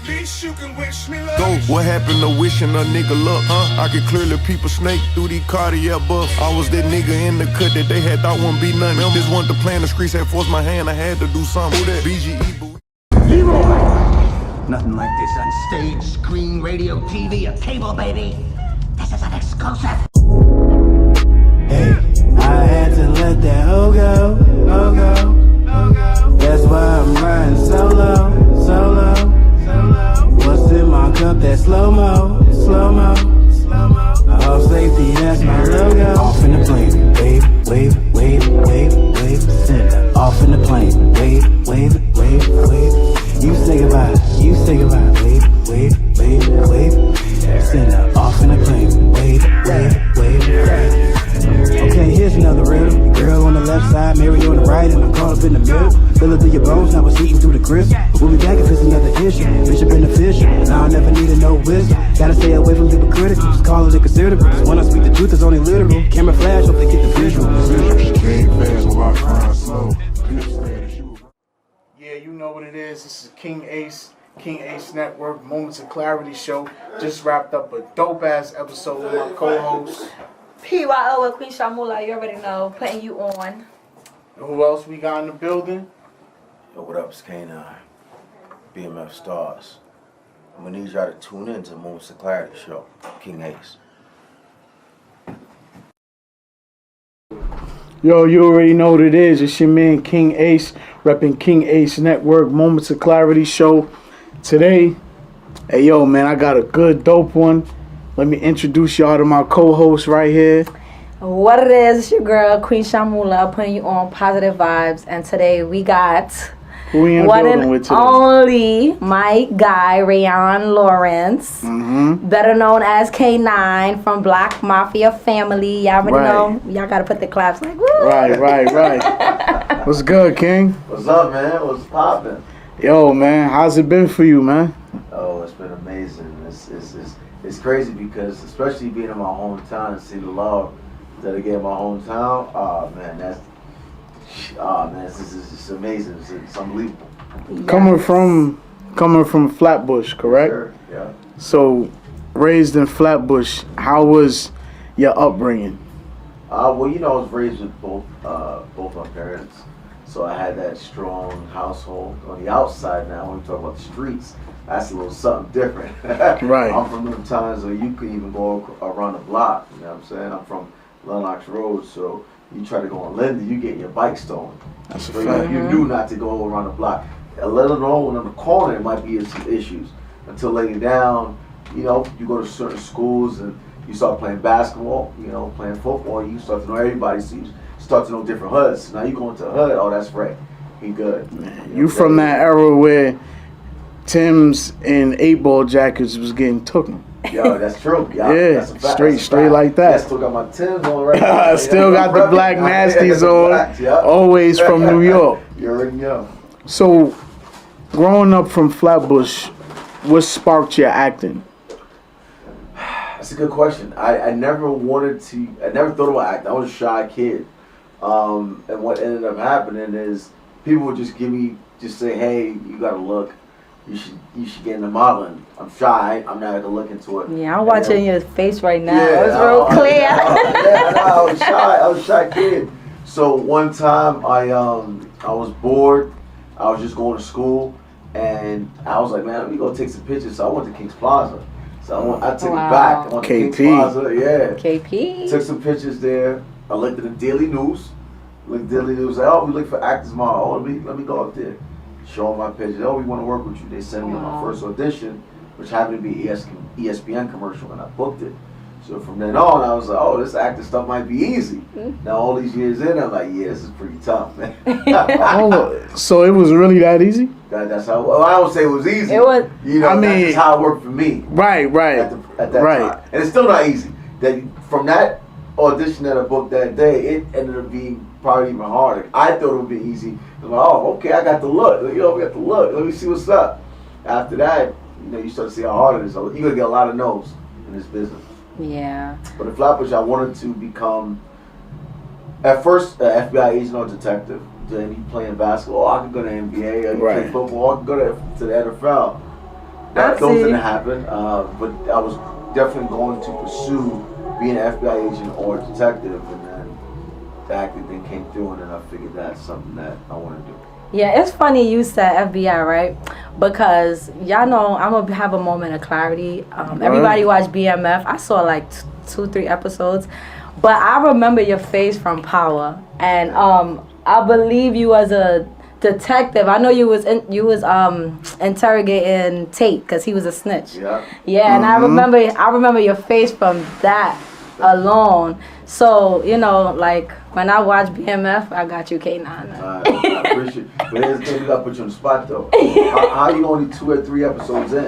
At least you can wish me luck. Go, what happened to wishing a nigga luck? I can clearly peep a snake through these cardiac buffs. I was that nigga in the cut that they had thought wouldn't be nothing. Just wanted to play in the streets, had forced my hand, I had to do something. Who that? BGE boo. Nothing like this on stage, screen, radio, TV, or cable, baby. This is an exclusive. Hey, I had to let that hoe go, oh go. That's why I'm riding solo. What's in my cup? That slow-mo. Off safety, that's my logo. Off in the plane, wave. Send her off in the plane, wave. You say goodbye, wave. Send her off in the plane, wave. Okay, here's another riddle. Girl on the left side, Mary on the right, and I'm caught up in the middle. Feel it through your bones, now we're eating through the crisp. We'll be back if it's another issue. Bishop beneficial, now I never needed no wisdom. Gotta stay away from people critical, just call it inconsiderable. Cause when I speak the truth, it's only literal. Camera flash, hope they get the visual. Yeah, you know what it is. This is King Ace Network, Moments of Clarity show. Just wrapped up a dope-ass episode with my co-host. PYO with Queen Shamula, you already know, putting you on. And who else we got in the building? Yo, what up, it's K-9, BMF Starz. I'm gonna need y'all to tune in to Moments of Clarity show, King Ace. Yo, you already know what it is. It's your man King Ace, repping King Ace Network, Moments of Clarity show. Today, hey yo, man, I got a good dope one. Let me introduce y'all to my co-host right here. What it is, it's your girl, Queen Shamula, putting you on positive vibes. And today we got Who we in the one building and with today? only my guy, RAYAN Lawrence, better known as K-9 from Black Mafia family. Y'all already know. Y'all gotta put the claps like, woo! Right. What's good, King? What's up, man? What's poppin'? Yo, man, how's it been for you, man? Oh, it's been amazing. It's crazy because, especially being in my hometown and seeing the love that I get in my hometown, it's amazing. It's unbelievable. Yes. Coming from Flatbush, correct? Sure, yeah. So, raised in Flatbush, how was your upbringing? Well, you know, I was raised with both my parents, so I had that strong household. On the outside now, when we talk about the streets, that's a little something different. Right. I'm from them times where you could even go around the block. You know what I'm saying? I'm from Lennox Road, so you try to go on Linden, you get your bike stolen. That's a so fact. you knew not to go around the block. Let alone on the corner, it might be some issues. Until later down, you know, you go to certain schools and you start playing basketball, you know, playing football, you start to know everybody, so you start to know different hoods. Now you go into a hood, oh, that's right, he good. You from that era where Tim's and 8-ball jackets was getting taken. Yo, that's true. Yeah, that's a fact. straight like that. I still got my Timbs on right now. Still got the black nasties on, always from New York. You already know. So, growing up from Flatbush, what sparked your acting? That's a good question. I never thought about acting. I was a shy kid. And what ended up happening is people would just say, hey, you gotta look. You should get into modeling. I'm shy. I'm not gonna look into it. Yeah, I'm watching your face right now. Yeah, it's real clear. I was shy. I was a shy kid. So one time I was bored. I was just going to school, and I was like, man, let me go take some pictures. So I went to King's Plaza. So I took it back. I went to King's Plaza. Yeah. KP. Took some pictures there. I looked at the Daily News. Like, oh, we look for actors tomorrow. Oh, let me go up there. Show them my pictures. Oh, we want to work with you. They sent me on my first audition, which happened to be ESPN commercial, and I booked it. So from then on, I was like, oh, this acting stuff might be easy. Now all these years in, I'm like, yeah, this is pretty tough, man. So it was really that easy? That's how. Well, I don't say it was easy. It was. You know, that's just how it worked for me. Right. At that time, and it's still not easy. That from that audition that I booked that day, it ended up being probably even harder. I thought it would be easy. I'm like, oh, okay, I got the look. We got the look. Let me see what's up. After that, you start to see how hard it is. So you're gonna get a lot of no's in this business. Yeah. But in Flatbush, I wanted to become, at first, an FBI agent or detective. Then you playing basketball. I could go to NBA. Or you play football. I could go to the NFL. those see. didn't happen. But I was definitely going to pursue being an FBI agent or a detective, and then the acting thing came through, and then I figured that's something that I want to do. Yeah, it's funny you said FBI, right? Because y'all know I'm gonna have a moment of clarity. Everybody watched BMF. I saw like 2-3 episodes, but I remember your face from Power, and I believe you as a detective. I know you was interrogating Tate because he was a snitch. Yeah. Yeah, and I remember your face from that alone. So like when I watch BMF, I got you, K-9. I appreciate it. But here's the thing, we gotta put you on the spot though. How you only 2 or 3 episodes in?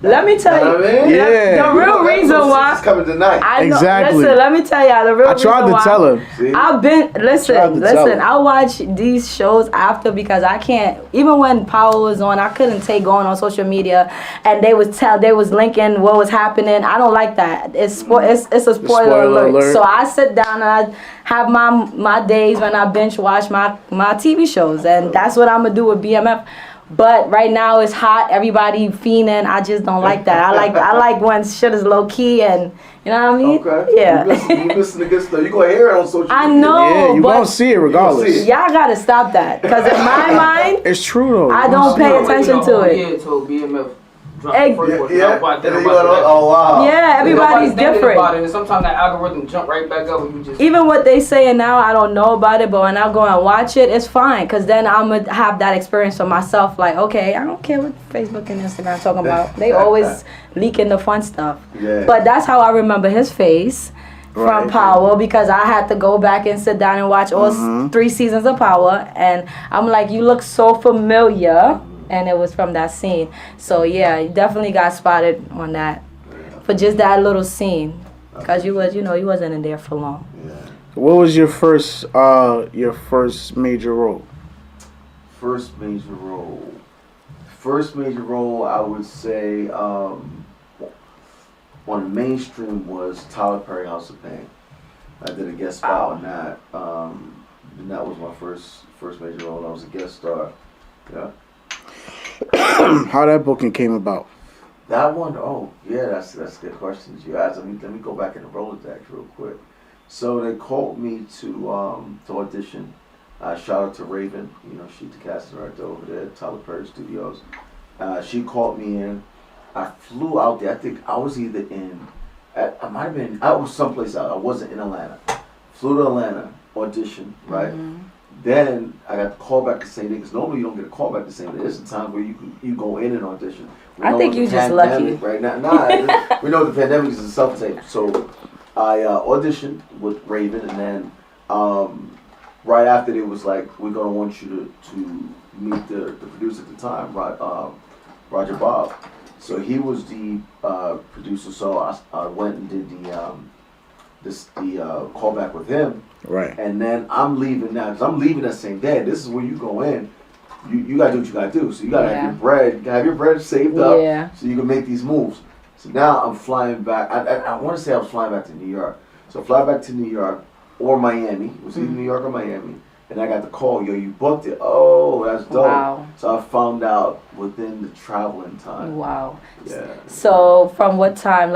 Let me tell you, what I mean? Yeah. the real reason why. It's coming tonight. I know, Exactly. Listen, let me tell y'all the real I reason tried to why. tell her. See? I've been Tried to tell listen. her. I watch these shows after because I can't. Even when Power was on, I couldn't take going on social media, and they was linking what was happening. I don't like that. It's a spoiler alert. So I sit down and I have my days when I binge watch my TV shows, and that's what I'm gonna do with BMF. But right now it's hot. Everybody fiending. I just don't like that. I like when shit is low key and you know what I mean. Okay. Yeah. You listen to good stuff. You gonna hear it on social media. I know. Yeah, you but gonna see it regardless. y'all gotta stop that because in my mind, It's true though. I don't pay attention to it. Yeah, so BMF dropped Egg- the first one. Yeah. Nobody And think then you about go, that. oh wow. Yeah, everybody's Nobody's thinking different. about it, and sometimes that algorithm jump right back up and you just. Even what they saying now, I don't know about it, but when I go and watch it, it's fine because then I'm gonna have that experience for myself. Like, okay, I don't care what Facebook and Instagram talking about. They always leaking the fun stuff. Yeah. But that's how I remember his face from Right. Power because I had to go back and sit down and watch all 3 seasons of Power, and I'm like, you look so familiar, and it was from that scene. So yeah, you definitely got spotted on that for just that little scene because you wasn't in there for long. What was your first major role? First major role. First major role, I would say, on the mainstream was Tyler Perry House of Pain. I did a guest spot on that. And that was my first major role. I was a guest star. Yeah. How that booking came about? That one, oh yeah, that's a good question you asked. Let me go back in the Rolodex real quick. So they called me to audition. Shout out to Raven, she's the casting director over there at Tyler Perry Studios. She called me in. I flew out there. I think I was either I was someplace out. I wasn't in Atlanta. Flew to Atlanta, audition, right? Then I got the call back the same day because normally you don't get a call back the same day. There's a time where you go in and audition. I think you just lucky. Right now, we know the pandemic is a self-tape. So I auditioned with Raven, and then right after they was like, we're gonna want you to meet the producer at the time, Roger Bob. So he was the producer. So I went and did the callback with him. Right. And then I'm leaving now because I'm leaving that same day. This is where you go in. You gotta do what you gotta do. So you gotta have your bread saved up so you can make these moves. So now I'm flying back. I want to say I was flying back to New York. So I fly back to New York or Miami. It was either New York or Miami. And I got the call, yo, you booked it. Oh, that's dope. Wow. So I found out within the traveling time. Wow. Yeah. So from what time,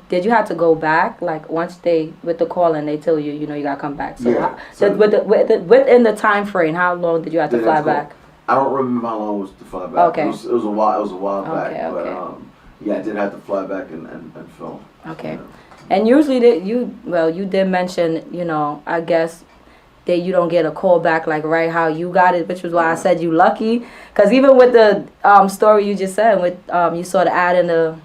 did you have to go back? Like once with the call and they tell you, you gotta come back. So, Yeah. within the time frame, how long did you have to fly back? I don't remember how long it was to fly back. Okay. It was a while. It was a while back. Okay, But okay. yeah, I did have to fly back and film. Okay. Yeah. And usually you did mention, I guess that you don't get a call back like right how you got it, which was why I said you lucky. Because even with the story you just said, with you saw the ad in the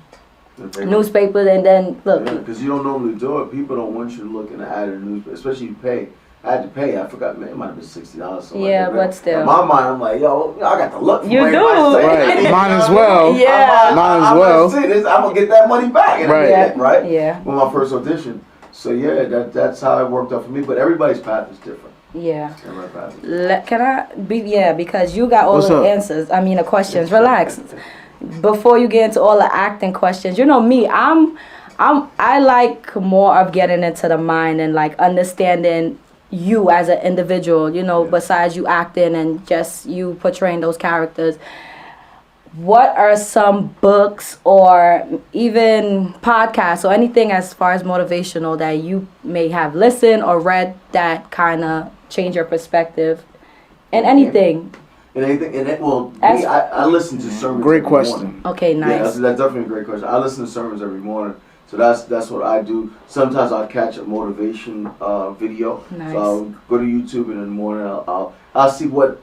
newspaper, and then look. Yeah, because you don't normally do it. People don't want you to look in the ad in the newspaper, especially you pay. I had to pay. I forgot. Man, it might have been $60. Yeah, but still. In my mind, I'm like, yo, I got the look. You do. Right. Mine as well. Yeah. Mine as I'm well. gonna see this. I'm gonna get that money back. And Right. I did, right. Yeah. With my first audition. So yeah, that's how it worked out for me. But everybody's path is different. Yeah. Everybody's path is different. Can I be? Yeah, because you got all What's the up? answers. I mean, the questions. Relax. Before you get into all the acting questions, you know me. I like more of getting into the mind and like understanding you as an individual. Besides you acting and just you portraying those characters. what are some books or even podcasts or anything as far as motivational that you may have listened or read that kind of change your perspective and anything? And anything, and I listen to sermons. Great every question. morning. Okay, nice. Yeah, that's definitely a great question. I listen to sermons every morning, so that's what I do. Sometimes I'll catch a motivation video. Nice. So I'll go to YouTube and in the morning I'll see what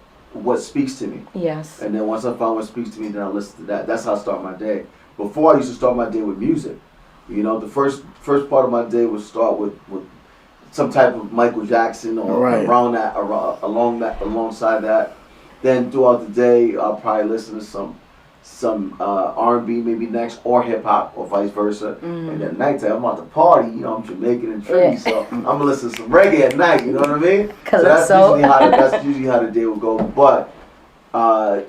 speaks to me. Yes. And then once I find what speaks to me, then I listen to that. That's how I start my day. Before I used to start my day with music. You know, the first part of my day would start with some type of Michael Jackson or alongside that. Then throughout the day, I'll probably listen to some R&B maybe next, or hip hop, or vice versa. And at nighttime, I'm out to party. You know, I'm Jamaican and trendy, so I'm gonna listen to some reggae at night. You know what I mean? So that's usually how the day will go. But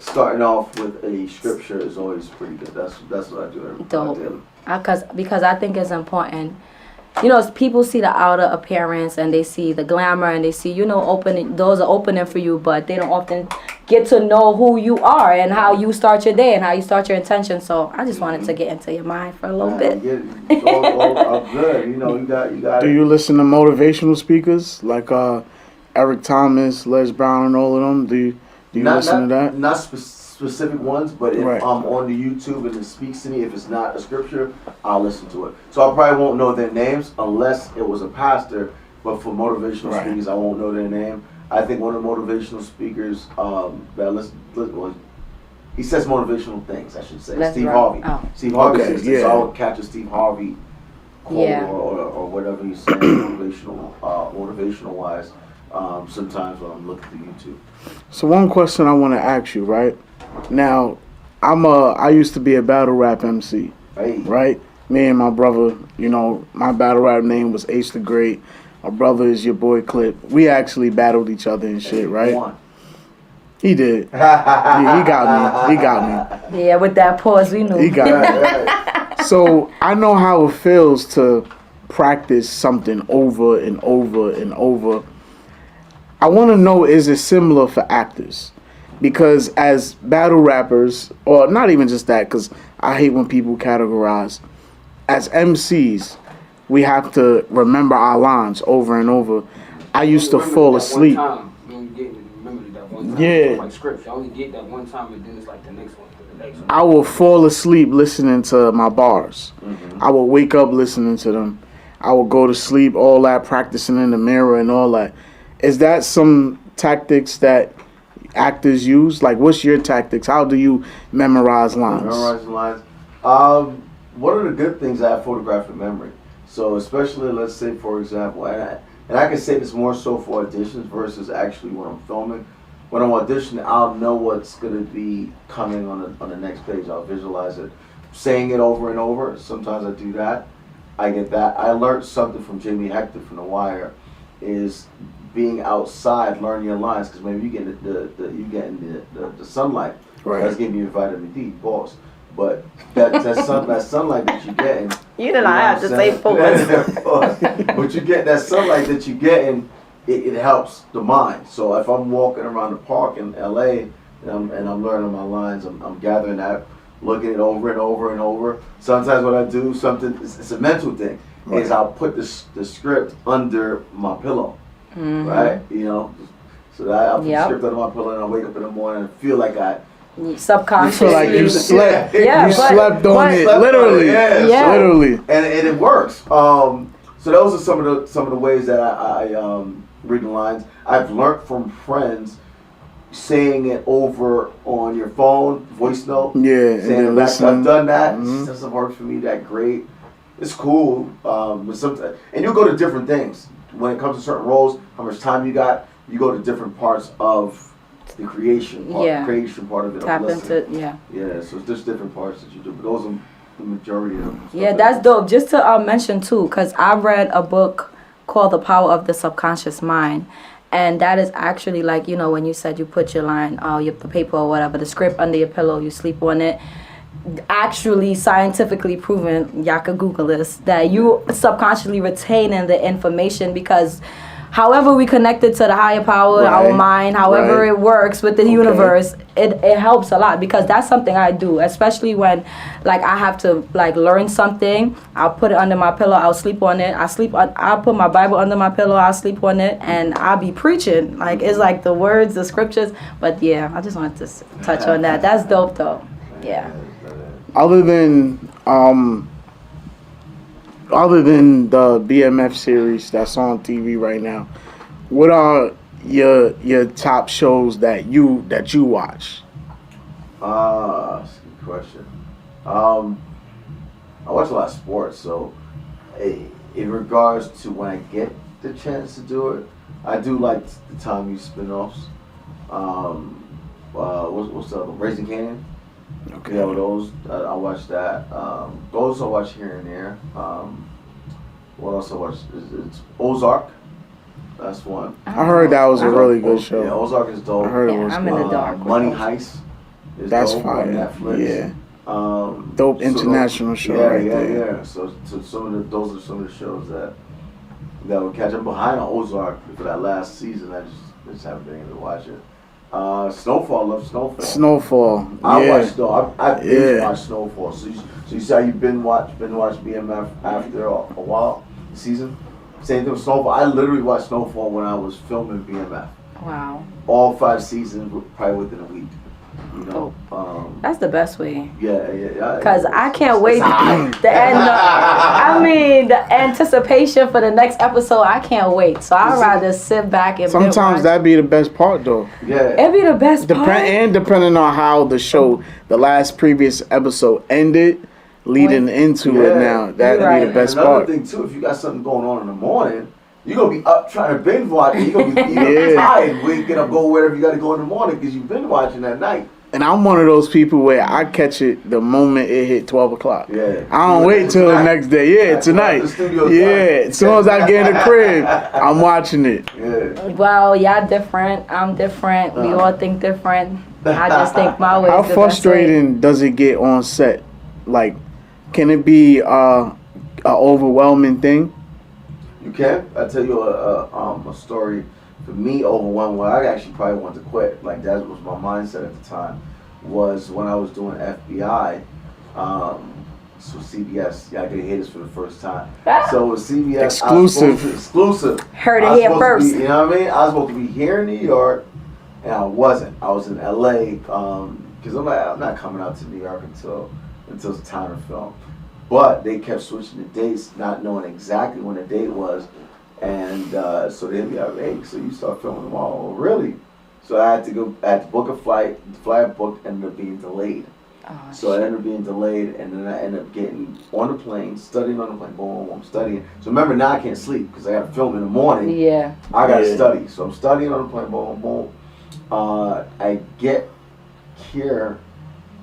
starting off with a scripture is always pretty good. That's what I do every day. Because I think it's important. You know, people see the outer appearance and they see the glamour and they see, you know, doors are opening for you, but they don't often get to know who you are and how you start your day and how you start your intention. So I just wanted to get into your mind for a little bit. It's all good. You know, you got. Do you listen to motivational speakers like Eric Thomas, Les Brown, and all of them? Do you listen to that? Not specific ones, but if I'm on the YouTube and it speaks to me, if it's not a scripture, I'll listen to it. So I probably won't know their names unless it was a pastor, but for motivational speakers, I won't know their name. I think one of the motivational speakers he says motivational things, I should say. Steve Harvey. Oh. Steve Harvey says this, so I would catch a Steve Harvey quote or whatever he's saying motivational wise sometimes when I'm looking through YouTube. So one question I want to ask you, right? Now, I used to be a battle rap MC, right? Me and my brother, you know, my battle rap name was Ace the Great. My brother is your boy Clip. We actually battled each other and shit, right? He did. Yeah, he got me. Yeah, with that pause, we knew. He got me. So I know how it feels to practice something over and over and over. I want to know, is it similar for actors? Because as battle rappers, or not even just that, because I hate when people categorize. As MCs, we have to remember our lines over and over. I used to fall asleep. Yeah. Like scripts, you only get that one time and then it's like the next one. I will fall asleep listening to my bars. I will wake up listening to them. I will go to sleep, all that, practicing in the mirror and all that. Is that some tactics that actors use? Like, what's your tactics? How do you memorize lines? One of the good things, I have photographic memory. So especially, let's say, for example, and I can say this more so for auditions versus actually when I'm filming. When I'm auditioning, I'll know what's going to be coming on the next page. I'll visualize it. Saying it over and over, sometimes I do that. I get that. I learned something from Jamie Hector from The Wire, is being outside, learning your lines, because maybe you get the sunlight. That's giving you vitamin D, boss. But that sunlight that you're getting, you did not have to say pause. But you get that sunlight that you're getting, it helps the mind. So if I'm walking around the park in LA and I'm learning my lines, I'm gathering that, looking it over and over and over. Sometimes what I do, it's a mental thing, is I'll put the script under my pillow, right? You know, so that I'll put the script under my pillow and I wake up in the morning and feel like subconsciously. You feel like you slept. You slept on it, literally. Literally. And it works. So those are some of the ways that I read the lines. I've learned from friends saying it over on your phone, voice note. Yeah, saying it back. I've done that. It doesn't work for me that great. It's cool. But sometimes, and you go to different things. When it comes to certain roles, how much time you got, you go to different parts of the creation part of it. Tap into, Yeah, so it's just different parts that you do. But those are the majority of them. Yeah, that's dope. Just to mention too, because I read a book called The Power of the Subconscious Mind. And that is actually like, you know, when you said you put your line, the paper or whatever, the script under your pillow, you sleep on it. Actually scientifically proven, y'all could Google this, that you subconsciously retaining the information because however we connected to the higher power, our Right, mind, however right. it works with the universe, it helps a lot because that's something I do, especially when like I have to like learn something. I'll put it under my pillow, I'll sleep on it. I'll put my Bible under my pillow, I'll sleep on it, and I'll be preaching. Like it's like the words, the scriptures. But yeah, I just wanted to touch on that. That's dope though. Yeah. Other than the BMF series that's on TV right now, what are your top shows that you watch? That's a good question. I watch a lot of sports, so in regards to when I get the chance to do it, I do like the Tom Hughes spin-offs. What's the other one? Raising Canyon? Okay. Yeah, with those, I watch that. Those I watch here and there. What else I watch? It's Ozark. That's one. I heard that was a really good show. Yeah, Ozark is dope. I heard it Yeah, was I'm good. in the dark. Money Heist is That's dope fire. on Netflix. Yeah. So Dope international show right there. Yeah. So those are some of the shows that would catch. I'm behind on Ozark for that last season. I just haven't been able to watch it. Snowfall, love Snowfall. Snowfall. I Yeah. watched though. I binge Yeah. watched Snowfall. So you see how you binge watch BMF after a while season. Same thing with Snowfall. I literally watched Snowfall when I was filming BMF. Wow. All 5 seasons, probably within a week. You know. That's the best way. Yeah. Cause I can't wait the end. I mean, the anticipation for the next episode. I can't wait. So I'd rather sit back and Sometimes watch. that'd be the best part though. Yeah. It'd be the best part. Depending on how the show, the last previous episode ended, leading into it now, that'd You're be the right. best Another part. thing too, if you got something going on in the morning, you're gonna be up trying to binge watch. You're gonna be Yeah. tired. Waking up, go wherever you got to go in the morning because you've been watching at night. And I'm one of those people where I catch it the moment it hit 12 o'clock. Yeah. I don't wait till the next day. Yeah, tonight. The studio's Yeah, done. as soon as I get in the crib, I'm watching it. Yeah. Well, y'all different. I'm different. We all think different. I just think my way. How is the best way. frustrating does it get on set? Like, can it be a overwhelming thing? You can. I tell you a story. For me, overwhelmed, where I actually probably wanted to quit. Like that was my mindset at the time. Was when I was doing FBI. So CBS, y'all gonna hear this for the first time. So with CBS, exclusive. Heard it I was here supposed to first. be, you know what I mean? I was supposed to be here in New York, and I wasn't. I was in LA because I'm not coming out to New York until it's time to film. But they kept switching the dates, not knowing exactly when the date was. And so they'd be like, hey, so you start filming tomorrow. Well, really? So I had to book a flight. The flight I booked ended up being delayed. So it ended up being delayed, and then I ended up getting on the plane, studying on the plane, boom, studying. So remember, now I can't sleep because I got to film in the morning. Yeah. I got to study. So I'm studying on the plane, boom. I get here,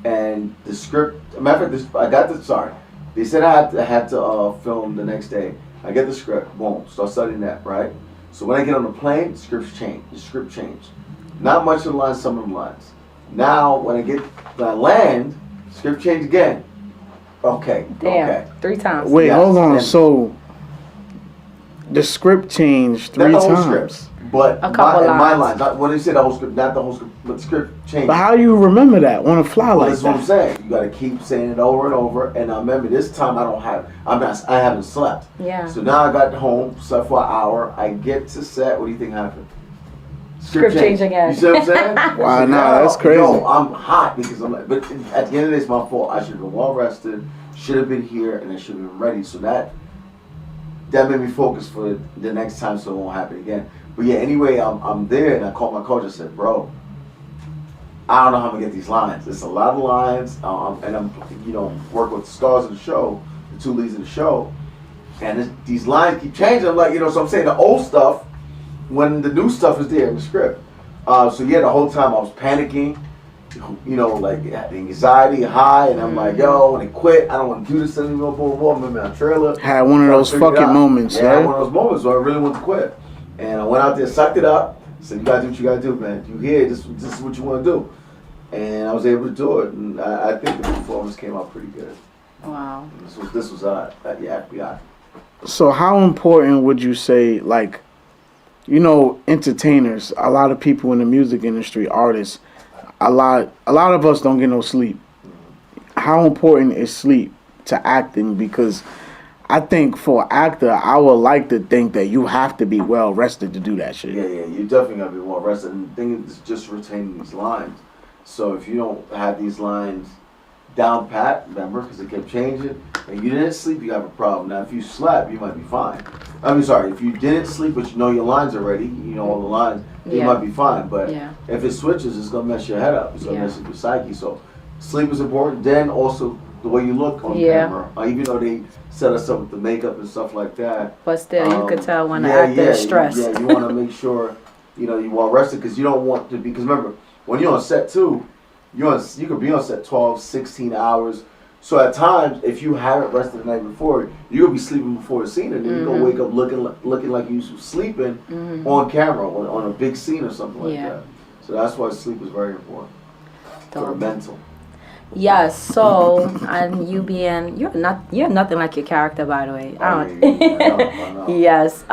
and the script, matter of fact, they said I had to film the next day. I get the script, boom, start studying that, right? So when I get on the plane, the script changed. Not much of the lines, some of the lines. Now, when I land, script changed again. Okay. Damn. Okay. 3 times. Wait, Yes, hold on. and- So the script changed 3 Not the whole times. script, but A couple my lines. lines. Not, when they say the whole script, not the whole script, but the script changed. But how you remember that on a fly Well, like that's what I'm that? saying. You got to keep saying it over and over. And I remember this time I haven't slept. Yeah. So now I got home, slept for an hour. I get to set. What do you think happened? Script change again. You see what I'm saying? Wow, So nah, now, that's crazy. Yo, I'm hot because I'm like, but at the end of the day, it's my fault. I should have been well rested, should have been here, and I should have been ready. So that made me focus for the next time so it won't happen again. But yeah, anyway, I'm there, and I called my coach. I said, bro, I don't know how I'm going to get these lines. It's a lot of lines, and I'm, working with the stars of the show, the 2 leads of the show, and these lines keep changing. I'm like, so I'm saying the old stuff when the new stuff is there in the script. So yeah, the whole time I was panicking, like anxiety high, and I'm like, yo, when I quit, I don't want to do this anymore. I'm in my trailer. Had one of those Figured it fucking out. moments, Yeah, I had right? one of those moments where I really wanted to quit, and I went out there, sucked it up, said, you gotta do what you gotta do, man. You here? This is what you want to do, and I was able to do it, and I think the performance came out pretty good. Wow. And this was at the FBI. So how important would you say, like, you know, entertainers, a lot of people in the music industry, artists, a lot of us don't get no sleep. How important is sleep to acting? Because I think for an actor, I would like to think that you have to be well rested to do that shit. Yeah, you definitely gotta be well rested. And the thing is just retaining these lines. So if you don't have these lines down pat, remember, because it kept changing, and you didn't sleep, you have a problem. Now, if you slept, you might be fine. I mean, sorry, if you didn't sleep, but you know your lines already, you know all the lines, you might be fine. But if it switches, it's gonna mess your head up. It's gonna mess up your psyche. So sleep is important. Then also the way you look on camera, even though they set us up with the makeup and stuff like that. But still, you could tell when the actor is stressed. Yeah, you want to make sure you well rested, because you don't want to be. Because remember, when you're on set too, you could be on set 12, 16 hours. So at times, if you haven't rested the night before, you'll be sleeping before a scene, and then you gonna wake up looking like you was sleeping on camera on a big scene or something like that. So that's why sleep is very important for the mental. Yes, so and you're nothing like your character, by the way. I know. Yes.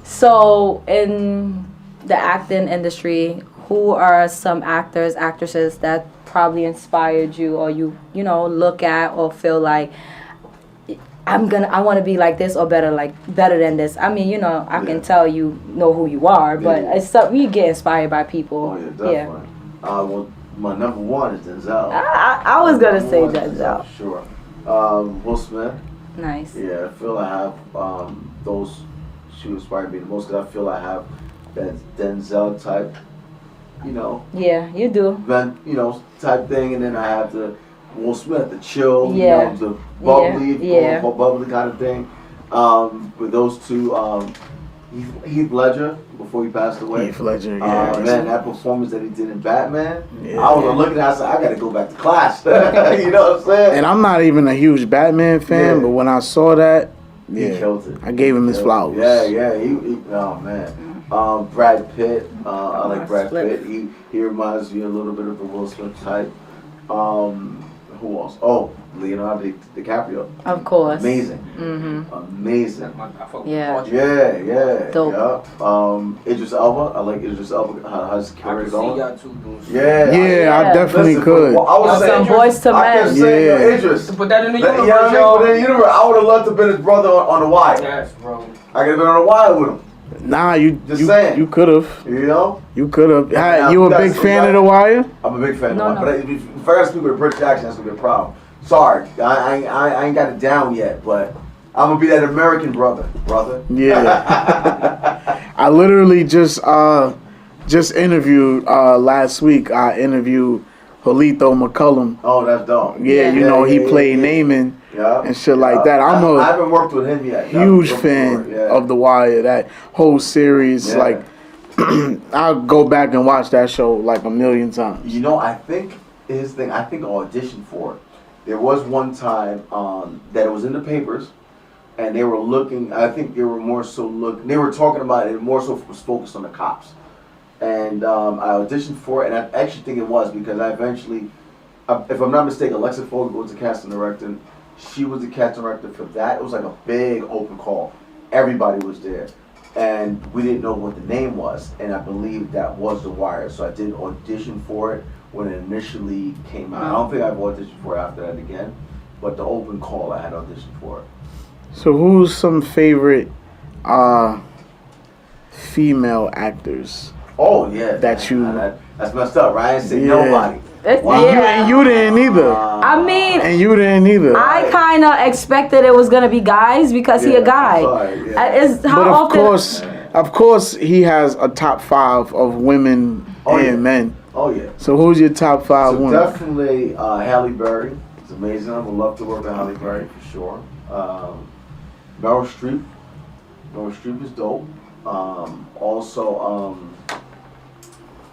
So in the acting industry, who are some actors, actresses that probably inspired you, or you look at or feel like I want to be like this or better than this? I mean, I can tell you know who you are, but it's something you get inspired by people. Oh yeah, definitely. Well, my number one is Denzel. I was gonna say Denzel. Sure. Will Smith. Nice. Yeah, I feel I have those two inspired me the most, because I feel I have that Denzel type, Yeah, you do. Type thing, and then I have the Will Smith, the chill, the bubbly, bubbly kind of thing. With those two, Heath Ledger, before he passed away. Heath Ledger, man, that performance that he did in Batman, I was looking at it, I said, I gotta go back to class. You know what I'm saying? And I'm not even a huge Batman fan, but when I saw that, he killed it. I gave him his flowers. Yeah, oh man. Brad Pitt, I like Brad Pitt. He reminds me a little bit of the Will Smith type. Who else? Oh, Leonardo DiCaprio. Of course. Amazing. Amazing. Yeah. Dope. Yeah. Idris Elba. I like Idris Elba. How his career going. I definitely could. I was saying, Boys to Men. Idris. Put that in the universe, I would have loved to have been his brother on The Wire. Yes, bro. I could have been on The Wire with him. Nah, you could have. You could have. You a big fan of The Wire? I'm a big fan of The Wire. But if I gotta speak with a British accent, that's gonna be a problem. Sorry, I ain't got it down yet, but I'm gonna be that American brother. Yeah. I literally just interviewed last week. I interviewed Polito McCullum. Oh, that's dope. Yeah, he played Naaman. And shit like that. I haven't worked with him yet. Huge fan of The Wire. That whole series, I'll go back and watch that show like a million times. I think his thing. I think I auditioned for it. There was one time that it was in the papers, and they were looking. I think they were more so They were talking about it. More so was focused on the cops, and I auditioned for it. And I actually think it was because I eventually, if I'm not mistaken, Alexa Fogel was the casting director. She was the casting director for that. It was like a big open call. Everybody was there. And we didn't know what the name was. And I believe that was The Wire. So I did audition for it when it initially came out. I don't think I've auditioned for it after that again. But the open call, I had auditioned for it. So who's some favorite female actors? Oh, yeah. That's messed up, right? I didn't say nobody. And you didn't either. I mean, and you didn't either. I kind of expected it was gonna be guys because he a guy. Of course, he has a top 5 of women and men. Oh yeah. So who's your top 5 women? Definitely Halle Berry. It's amazing. I would love to work with Halle Berry for sure. Meryl Streep. Meryl Streep is dope. Also.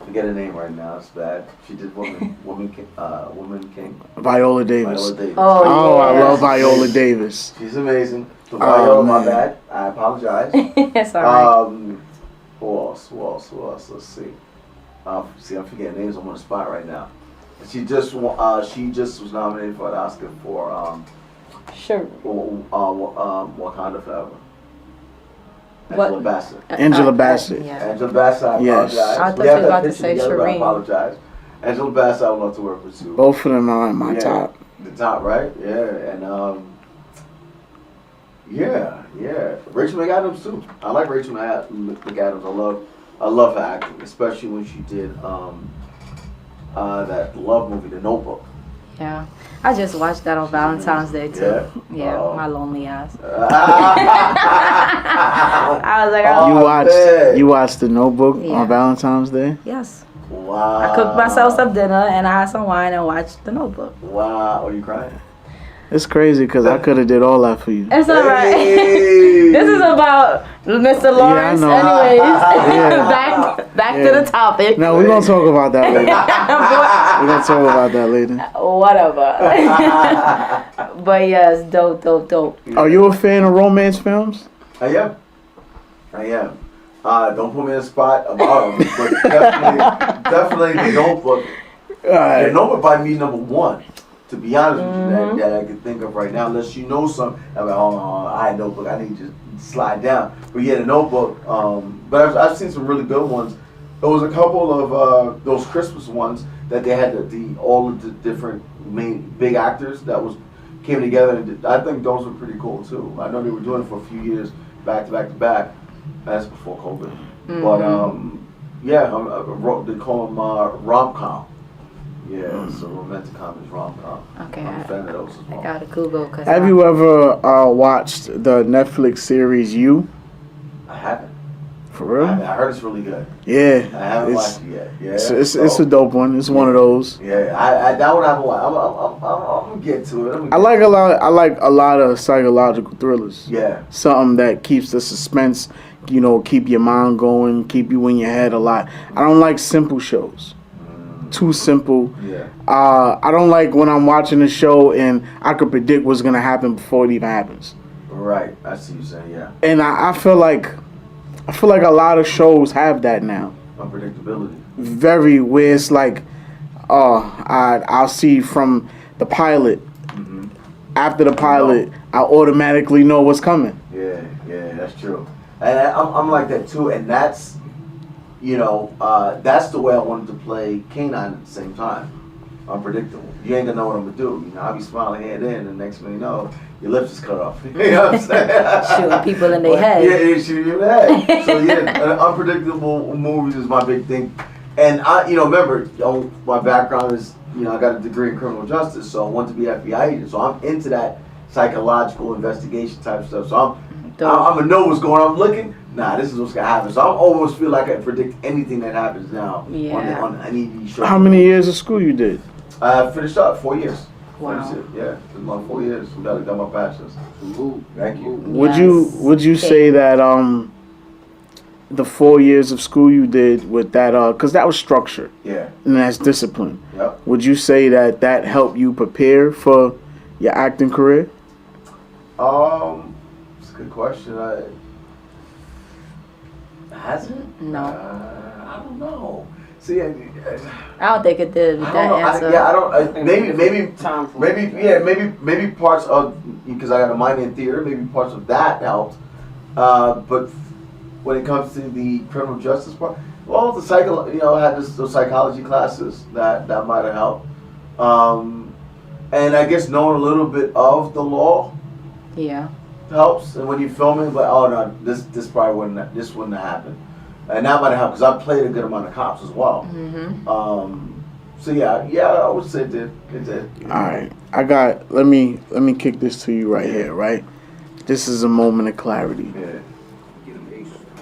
Forget her name right now. It's bad. She did Woman King. Viola Davis. Oh, I love Viola Davis. She's amazing. So Viola, my bad. I apologize. It's alright. Who else? Let's see. I'm forgetting names. I'm on the spot right now. She just was nominated for an Oscar for Sure. Wakanda Forever. Angela Bassett. Angela Bassett. Yeah. Angela Bassett, I Yes. apologize. I thought We you have was that about to picture say together, but I Shireen. apologize. Angela Bassett, I would love to work with you. Both of them are in my Yeah, top. The top, right? Yeah, and yeah. Rachel McAdams too. I like Rachel McAdams. I love her acting, especially when she did that love movie, The Notebook. Yeah. I just watched that on Valentine's Day too. Yeah? Oh. My lonely ass. I I was like, You watched The Notebook Yeah. on Valentine's Day? yes. Wow. I cooked myself some dinner and I had some wine and watched The Notebook. Wow. Are you crying? It's crazy because I could have did all that for you. It's all right. Hey. This is about Mr. Lawrence. know. Anyways, Yeah. back Yeah. to the topic. No, we're going to talk about that later. We're going to talk about that later. Whatever. But yes, dope. Are you a fan of romance films? I am. Don't put me in a spot about them, but definitely The Notebook. Alright. The Notebook by me number one. To be honest with you, that I can think of right now, unless you know some. I'm like, I Notebook. I need to slide down. But yeah, The Notebook. But I've seen some really good ones. There was a couple of those Christmas ones that they had all of the different main big actors that came together, and I think those were pretty cool too. I know they were doing it for a few years, back to back. That's before COVID. But they call them rom-com. Yeah, so romantic comedies, rom-com. Okay. I'm a fan of those as well. I gotta Google. Have you ever watched the Netflix series You? I haven't. For real? I heard it's really good. Yeah. I haven't It's- watched it yet. Yeah. It's a dope one. It's one of those. Yeah, I that one I haven't watched. I'm gonna get to it. I like a lot of psychological thrillers. Yeah. Something that keeps the suspense, keep your mind going, keep you in your head a lot. I don't like simple shows. Too simple. Yeah. I don't like when I'm watching a show and I could predict what's gonna happen before it even happens. Right. I see you saying, yeah. And I feel like a lot of shows have that now. Unpredictability. Very where it's like, I'll see from the pilot. After the pilot, I automatically know what's coming. Yeah, that's true. And I'm like that too, and that's, that's the way I wanted to play K-9 at the same time. Unpredictable. You ain't gonna know what I'm gonna do. I'll be smiling head in, and next thing you know, your lips is cut off. You know what I'm saying? Shooting people in their head. Yeah, shooting you in the head. So yeah, unpredictable movies is my big thing. And I, remember, my background is, I got a degree in criminal justice, so I want to be FBI agent. So I'm into that psychological investigation type stuff. So I'm gonna know what's going on. I'm looking. Nah, this is what's gonna happen. So I almost feel like I can predict anything that happens now on any of these shows. How many years of school you did? I finished up 4 years. Wow. Finished it. Yeah, it's about 4 years. Got my bachelor's. Thank you. Would you say that the 4 years of school you did with that because that was structure, Yeah. and that's discipline. Yep. Would you say that helped you prepare for your acting career? It's a good question. Has it? No. I don't know. See, I don't think it did with I that don't know. answer. Maybe parts of, because I got a minor in theater, maybe parts of that helped. But when it comes to the criminal justice part, well, I had those psychology classes that might have helped. And I guess knowing a little bit of the law Yeah. helps. And when you're filming, but oh no, this probably wouldn't have happened. And that might have helped because I played a good amount of cops as well. So yeah, I would say it did. It did. All right, let me kick this to you right here, right? This is a moment of clarity. Yeah.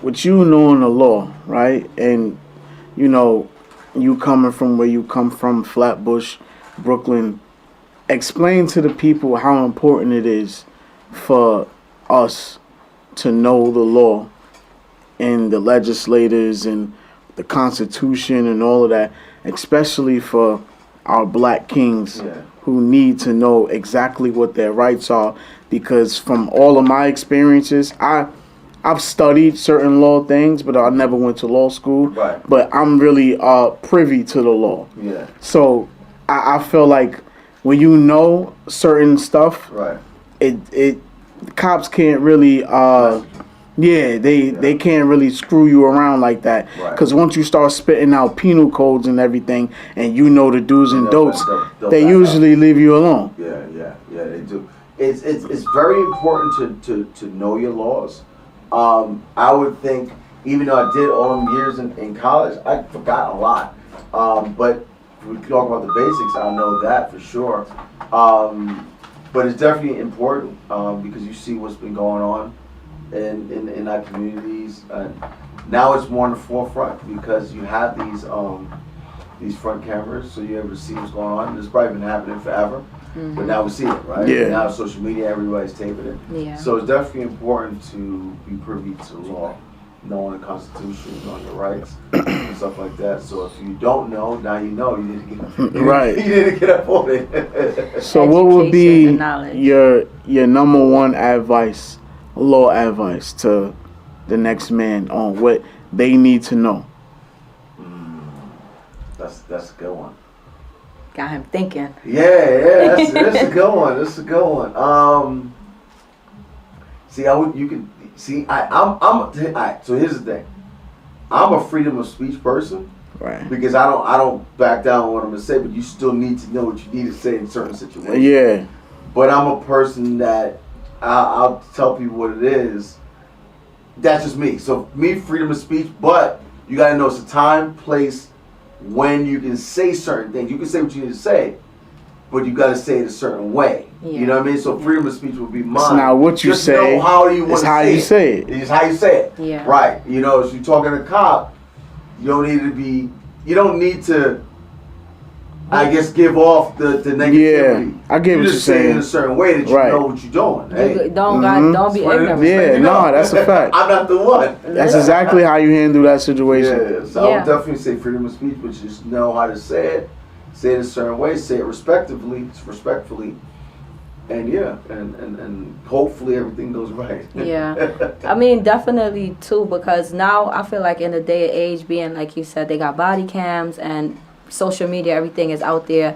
With you knowing the law, right, and you coming from where you come from, Flatbush, Brooklyn, explain to the people how important it is for us to know the law and the legislators and the Constitution and all of that, especially for our black kings who need to know exactly what their rights are, because from all of my experiences, I've studied certain law things, but I never went to law school. Right. But I'm really privy to the law. Yeah. So I feel like when you know certain stuff, Right. it cops can't really Yeah, they can't really screw you around like that. Right. Because once you start spitting out penal codes and everything, and you know the do's and don'ts, they'll they back usually leave you alone. Yeah, they do. It's very important to know your laws. I would think, even though I did all them years in college, I forgot a lot. But if we talk about the basics, I know that for sure. But it's definitely important because you see what's been going on in our communities. Now it's more in the forefront because you have these front cameras, so you're able to see what's going on. It's probably been happening forever, but now we see it, right? Yeah. Now social media, everybody's taping it. Yeah. So it's definitely important to be privy to the law, knowing the Constitution, knowing your rights, and stuff like that. So if you don't know, now you know. You need to get Right. You need to get up on it. So what would be Education and knowledge. your number one advice, law advice to the next man on what they need to know? That's a good one. Got him thinking. Yeah, that's a good one. That's a good one. See, I'm all right, so here's the thing. I'm a freedom of speech person Right. because I don't back down on what I'm gonna say, but you still need to know what you need to say in certain situations. Yeah. But I'm a person that I'll tell people what it is. That's just me. So me, freedom of speech, but you gotta know it's a time, place, when you can say certain things. You can say what you need to say, but you gotta say it a certain way. Yeah. You know what I mean? So freedom of speech would be mine. It's not what you Just say, know how you want it's to how say you it. say it. It's how you say it. Yeah. Right. You know, if you're talking to a cop, you don't need to I guess give off the negativity. Yeah, I get you what just you're say it in a saying. certain way that you Right. know what you're doing. Hey, Don't be ignorant. Yeah, no, that's a fact. I'm not the one. That's exactly how you handle that situation. Yeah, so I Yeah. would definitely say freedom of speech, but just know how to say it a certain way, say it respectfully, and yeah, and hopefully everything goes right. Yeah, I mean, definitely too, because now I feel like in the day and age, being like you said, they got body cams and social media, everything is out there.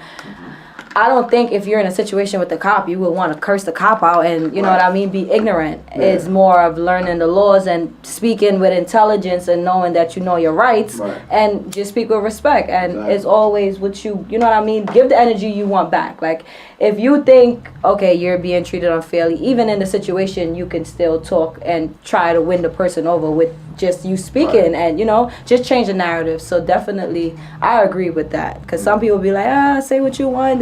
I don't think if you're in a situation with the cop, you would want to curse the cop out and, you know what I mean, be ignorant. Yeah. It's more of learning the laws and speaking with intelligence and knowing that you know your rights Right. and just speak with respect. And Exactly. it's always what you know what I mean, give the energy you want back. Like, if you think, okay, you're being treated unfairly, even in the situation, you can still talk and try to win the person over with just you speaking Right. and, you know, just change the narrative. So definitely, I agree with that. Because some people be like, say what you want.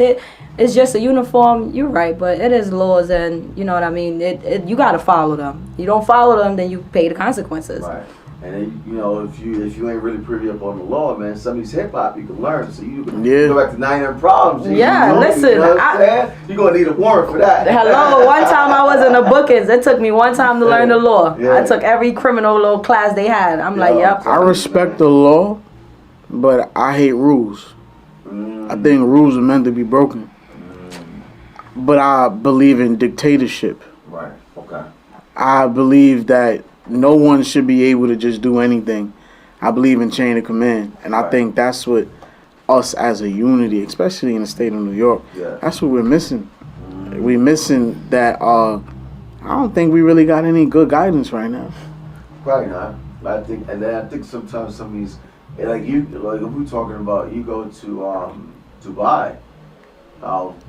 It's just a uniform. You're right, but it is laws, and you know what I mean. You gotta follow them. You don't follow them, then you pay the consequences. Right. And then, you know, if you ain't really privy up on the law, man, some of these hip hop you can learn. So you can go back to 99 Problems. Yeah, listen, You know what I'm saying? You're gonna need a warrant for that. Hello, one time I was in the bookings. It took me one time to learn the law. Yeah. I took every criminal law class they had. I'm like, yep. I respect the law, but I hate rules. I think rules are meant to be broken. But I believe in dictatorship. Right. Okay. I believe that no one should be able to just do anything. I believe in chain of command. And I Right. think that's what us as a unity, especially in the state of New York, Yeah. that's what we're missing. We're missing that, I don't think we really got any good guidance right now. Probably not. I think sometimes some of these, like if we're talking about, you go to Dubai,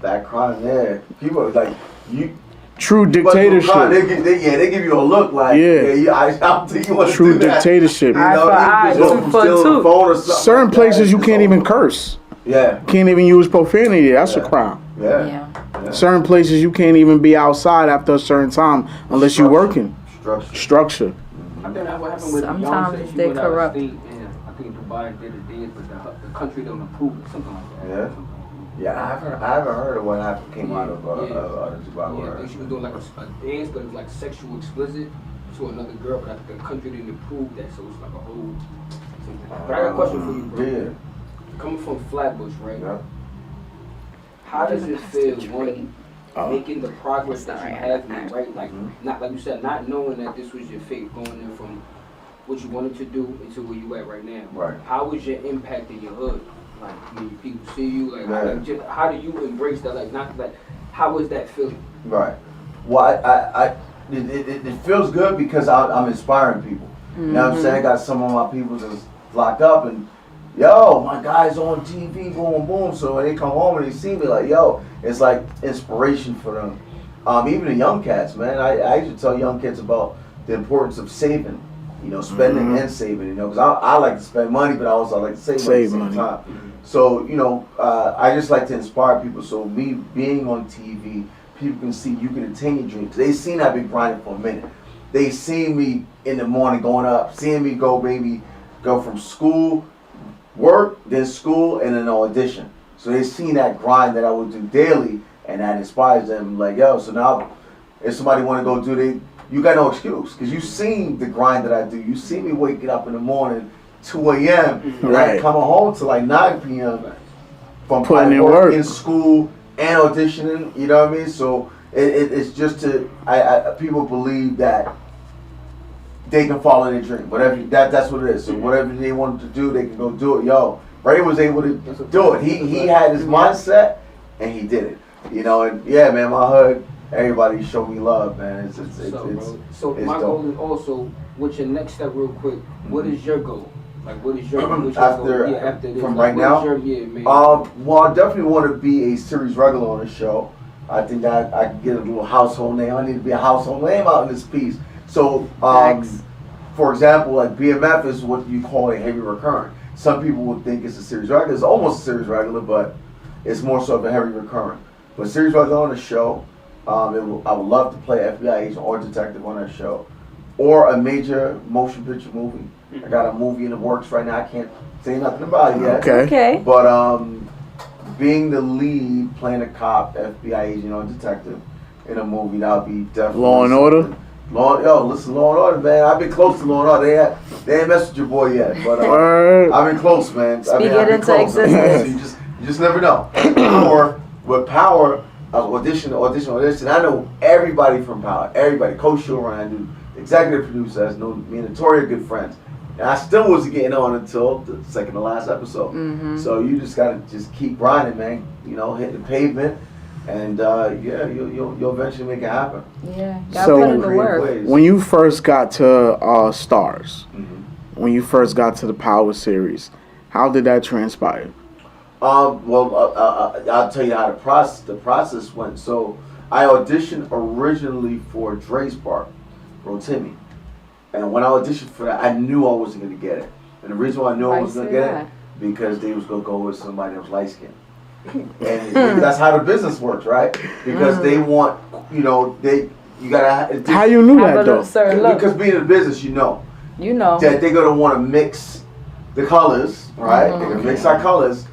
that crime there, people are like you. True you about to do a crime, dictatorship. they give you a look like, I don't think you want to True do that. dictatorship. You Eye know, for eye, you just tooth for stealing tooth. the phone or something. Certain like places that. you It's can't even over. curse. Yeah. Can't even use profanity. That's a Yeah. crime. Yeah. Yeah. Certain places you can't even be outside after a certain time unless you're working. Structure. I think that's what happened with Sometimes Beyonce. She they went out of corrupt. state, and I think Dubai did a dance, but the country don't approve it, something like that. Yeah. Yeah, I haven't heard of what happened came out of the Dubai Yeah, I word. think she was doing like a dance, but it was like sexual explicit to another girl, but I think the country didn't approve that, so it's like a whole. But I got a question for you, bro. Yeah. Coming from Flatbush, right? Yeah. How does it feel one Oh. making the progress that you have made, right? Like Mm-hmm. not like you said, not knowing that this was your fate, going in from what you wanted to do into where you at right now. Right. How was your impact in your hood? Like when people see you, like, Yeah. how do you embrace that? Like not like how was that feeling? Right. Well, it feels good because I'm inspiring people. You know what I'm saying? I got some of my people that's locked up and, yo, my guy's on TV, boom, boom. So when they come home and they see me, like, yo, it's like inspiration for them. Even the young cats, man. I used to tell young kids about the importance of saving, you know, spending and saving, you know, because I like to spend money, but I also like to save money at the same time. So, you know, I just like to inspire people. So me being on TV, people can see you can attain your dreams. They seen I've been grinding for a minute. They seen me in the morning going up, seeing me go from school, work, then school, and then audition. So they seen that grind that I would do daily, and that inspires them. Like, yo, so now if somebody want to go do it, you got no excuse, because you seen the grind that I do. You see me waking up in the morning, 2 a.m., and I coming home to like 9 p.m. from putting in work work in school and auditioning. You know what I mean? So it's just to people believe that they can follow their dream. Whatever that's what it is. So whatever they wanted to do, they can go do it. Yo, Ray was able to do it. He had his mindset and he did it. You know, and yeah, man, my hood, everybody show me love, man. So my goal is also, what's your next step, real quick? What is your goal? Like, what is your goal? After this, from like, right now? Man? Well, I definitely want to be a series regular on the show. I think that I can get a little household name. I need to be a household name out in this piece. So, for example, like BMF is what you call a heavy recurrent. Some people would think it's a series regular. It's almost a series regular, but it's more so of a heavy recurrent. But series regular on the show, I would love to play FBI agent or detective on that show, or a major motion picture movie. I got a movie in the works right now. I can't say nothing about it yet. Okay. But being the lead, playing a cop, FBI agent or detective in a movie, that would be definitely Law and Order. Law and Order, man. I've been close to Law and Order. They ain't messed with your boy yet, but I've been close, man. Speak it into existence. You just never know. With Power, I was audition. I know everybody from Power. Everybody. Coach Showrun, I knew executive producer. I know me and Notori are good friends. And I still wasn't getting on until the second to last episode. So you just gotta just keep grinding, man. You know, hitting the pavement. And you'll eventually make it happen. Yeah, gotta put in the work. When you first got to Starz, when you first got to the Power series, how did that transpire? Well, I'll tell you how the process went. So I auditioned originally for Dre's part, Rotimi, and when I auditioned for that, I knew I wasn't gonna get it. And the reason why I knew I wasn't gonna get it because they was gonna go with somebody that was light skinned. And that's how the business works, right? Because they want, you gotta. How you knew that though? Because being in the business, you know that they're gonna want to mix the colors, right? They're gonna mix our colors.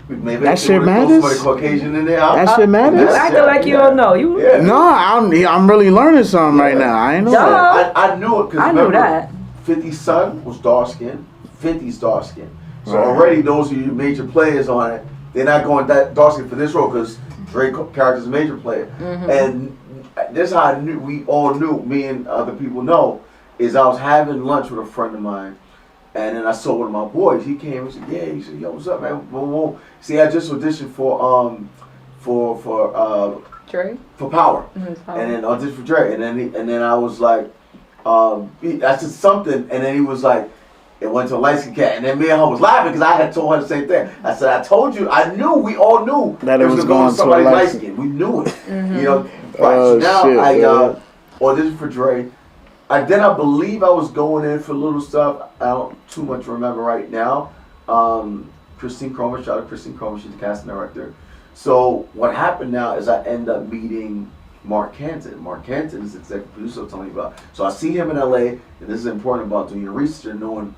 Maybe that shit matters. Somebody Caucasian in there. That shit matters. You acting like you don't know. No, I'm really learning something right now. I ain't know that. I knew it because I knew that. 50's son was dark skinned. 50's dark skinned. So already those are your major players on it. They're not going that dark skin for this role because Dre character's a major player. And this is how I knew, we all knew, me and other people know, is I was having lunch with a friend of mine, and then I saw one of my boys. He came and said, yeah, he said, yo, what's up, man? Boom, boom. See, I just auditioned for Dre? For Power. And then auditioned for Dre. And then I was like, I said something, and then he was like, it went to a light skin cat, and then me and her was laughing because I had told her the same thing. I said, I told you, we all knew that it was going to somebody light skin. We knew it. You know, right. So now I auditioned for Dre. Then I believe I was going in for little stuff. I don't too much remember right now. Christine Cromer, shout out Christine Cromer, she's the casting director. So what happened now is I end up meeting Mark Canton. Mark Canton is the executive producer I'm telling you about. So I see him in LA, and this is important about doing your research and knowing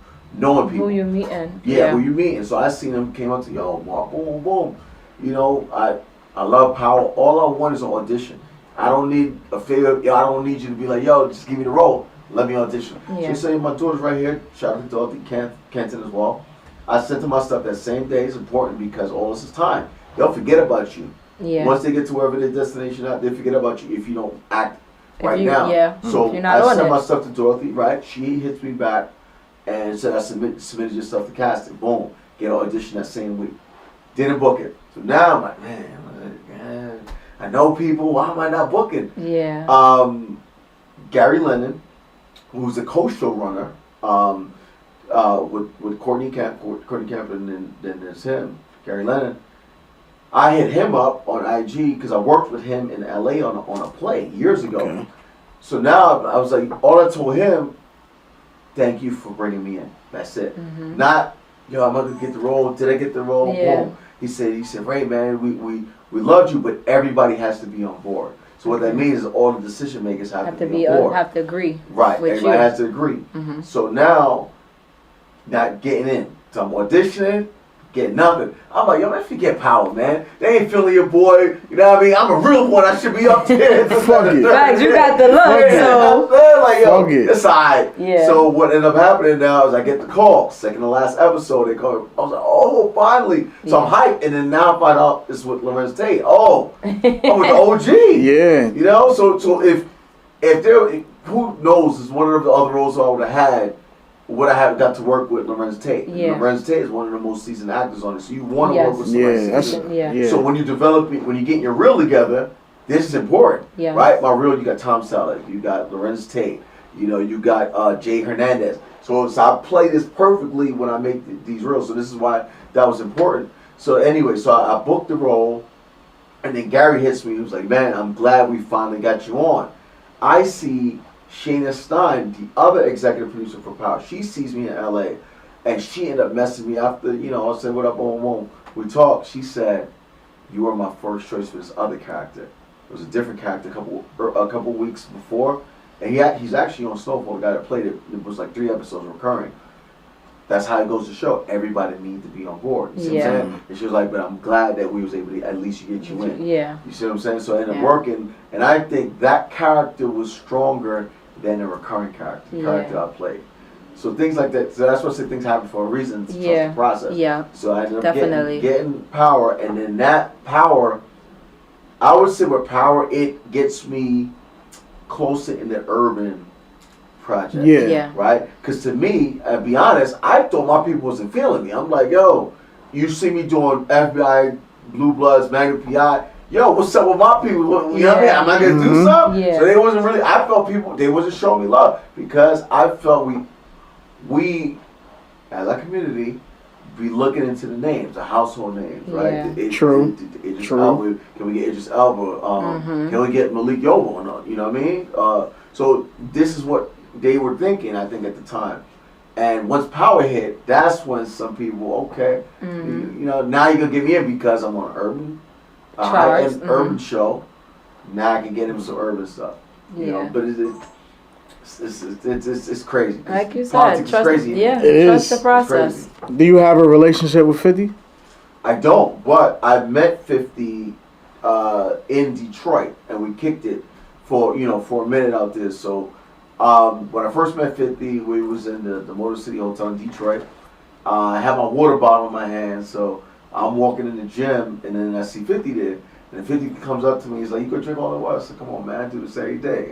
people. Who you meeting. Yeah, who you meeting. So I seen him, came up to, yo, Mark, boom, boom. You know, I love Power. All I want is an audition. I don't need a favor. I don't need you to be like, yo, just give me the role. Let me audition. Yeah. So say my daughter's right here. Shout out to Dorothy Canton as well. I sent them my stuff that same day. It's important because all this is time. They'll forget about you. Yeah. Once they get to wherever their destination at, they forget about you if you don't act right now. Yeah. So I sent my stuff to Dorothy, right? She hits me back and said I submitted your stuff to casting. Boom. Get an audition that same week. Didn't book it. So now I'm like, man, I know people. Why am I not booking? Yeah. Gary Lennon, who's the co-showrunner, with Courtney Camp, and then there's him, Gary Lennon. I hit him up on IG because I worked with him in LA on a play years ago. Okay. So now I was like, all I told him, thank you for bringing me in. That's it. Not, yo, I'm gonna get the role. Did I get the role? Yeah. Boom. He said, Ray, man, we loved you, but everybody has to be on board. So what that means is all the decision makers have to be on board. Have to agree. Right. With Everybody you. has to agree. So now, not getting in. So I'm auditioning, getting nothing. I'm like, yo, man, forget power, man. They ain't feeling your boy. You know what I mean? I'm a real one. I should be up there. Fuck it. Facts, you got the look, so. Like, yo, Fuck it. it's alright. Yeah. So what ended up happening now is I get the call. Second to last episode, they call me. I was like, oh, finally. So I'm hyped. And then now I find out it's with Lorenz Tate. Oh, with the OG. Yeah. You know, so if there, who knows, is one of the other roles I would have had, would I have got to work with Lorenz Tate. Yeah. Lorenz Tate is one of the most seasoned actors on it. So you want to Yes. work with somebody Yeah, that's seasoned. Yeah. So when you develop, when you get your reel together, this is important, Yes. right? My reel, you got Tom Selleck, you got Lorenz Tate, you know, you got Jay Hernandez. So I play this perfectly when I make these reels. So this is why that was important. So anyway, so I booked the role, and then Gary hits me. He was like, man, I'm glad we finally got you on. I see Shayna Stein, the other executive producer for Power. She sees me in LA, and she ended up messaging me after, you know, I said, what up, boom. We talked. She said, you were my first choice for this other character. It was a different character a couple weeks before, and he's actually on Snowfall, the guy that played it. It was like 3 episodes recurring. That's how it goes to show. Everybody needs to be on board. You see what I'm saying? And she was like, but I'm glad that we was able to at least get you in. Yeah. You see what I'm saying? So it ended up working, and I think that character was stronger than the recurring character I played. So things like that. So that's what I say things happen for a reason. To trust the process. Yeah. So I ended up Definitely. getting Power, and then that Power, I would say with Power, it gets me closer in the urban project. Yeah. Right? Because to me, I'll be honest, I thought my people wasn't feeling me. I'm like, yo, you see me doing FBI, Blue Bloods, Magnum PI. Yo, what's up with my people? You know what I mean? Am I gonna do something? Yeah. So they wasn't really. I felt people. They wasn't showing me love because I felt we as a community be looking into the names, the household names, right? True. Idris Elba. Can we get Idris Elba? Can we get Malik Yoba? You know what I mean? So this is what they were thinking, I think, at the time. And once Power hit, that's when some people, okay, you know, now you're gonna get me in because I'm on urban. High-end urban show. Now I can get him some urban stuff. You know, but it's crazy. Like you said, politics trust, is crazy. yeah, It trust is. the process. Do you have a relationship with 50? I don't, but I met 50 in Detroit, and we kicked it for a minute out there. So when I first met 50, we was in the Motor City Hotel in Detroit. I had my water bottle in my hand, so I'm walking in the gym, and then I see 50 there. And 50 comes up to me, he's like, you could drink all the water. I said, come on, man, I do this every day.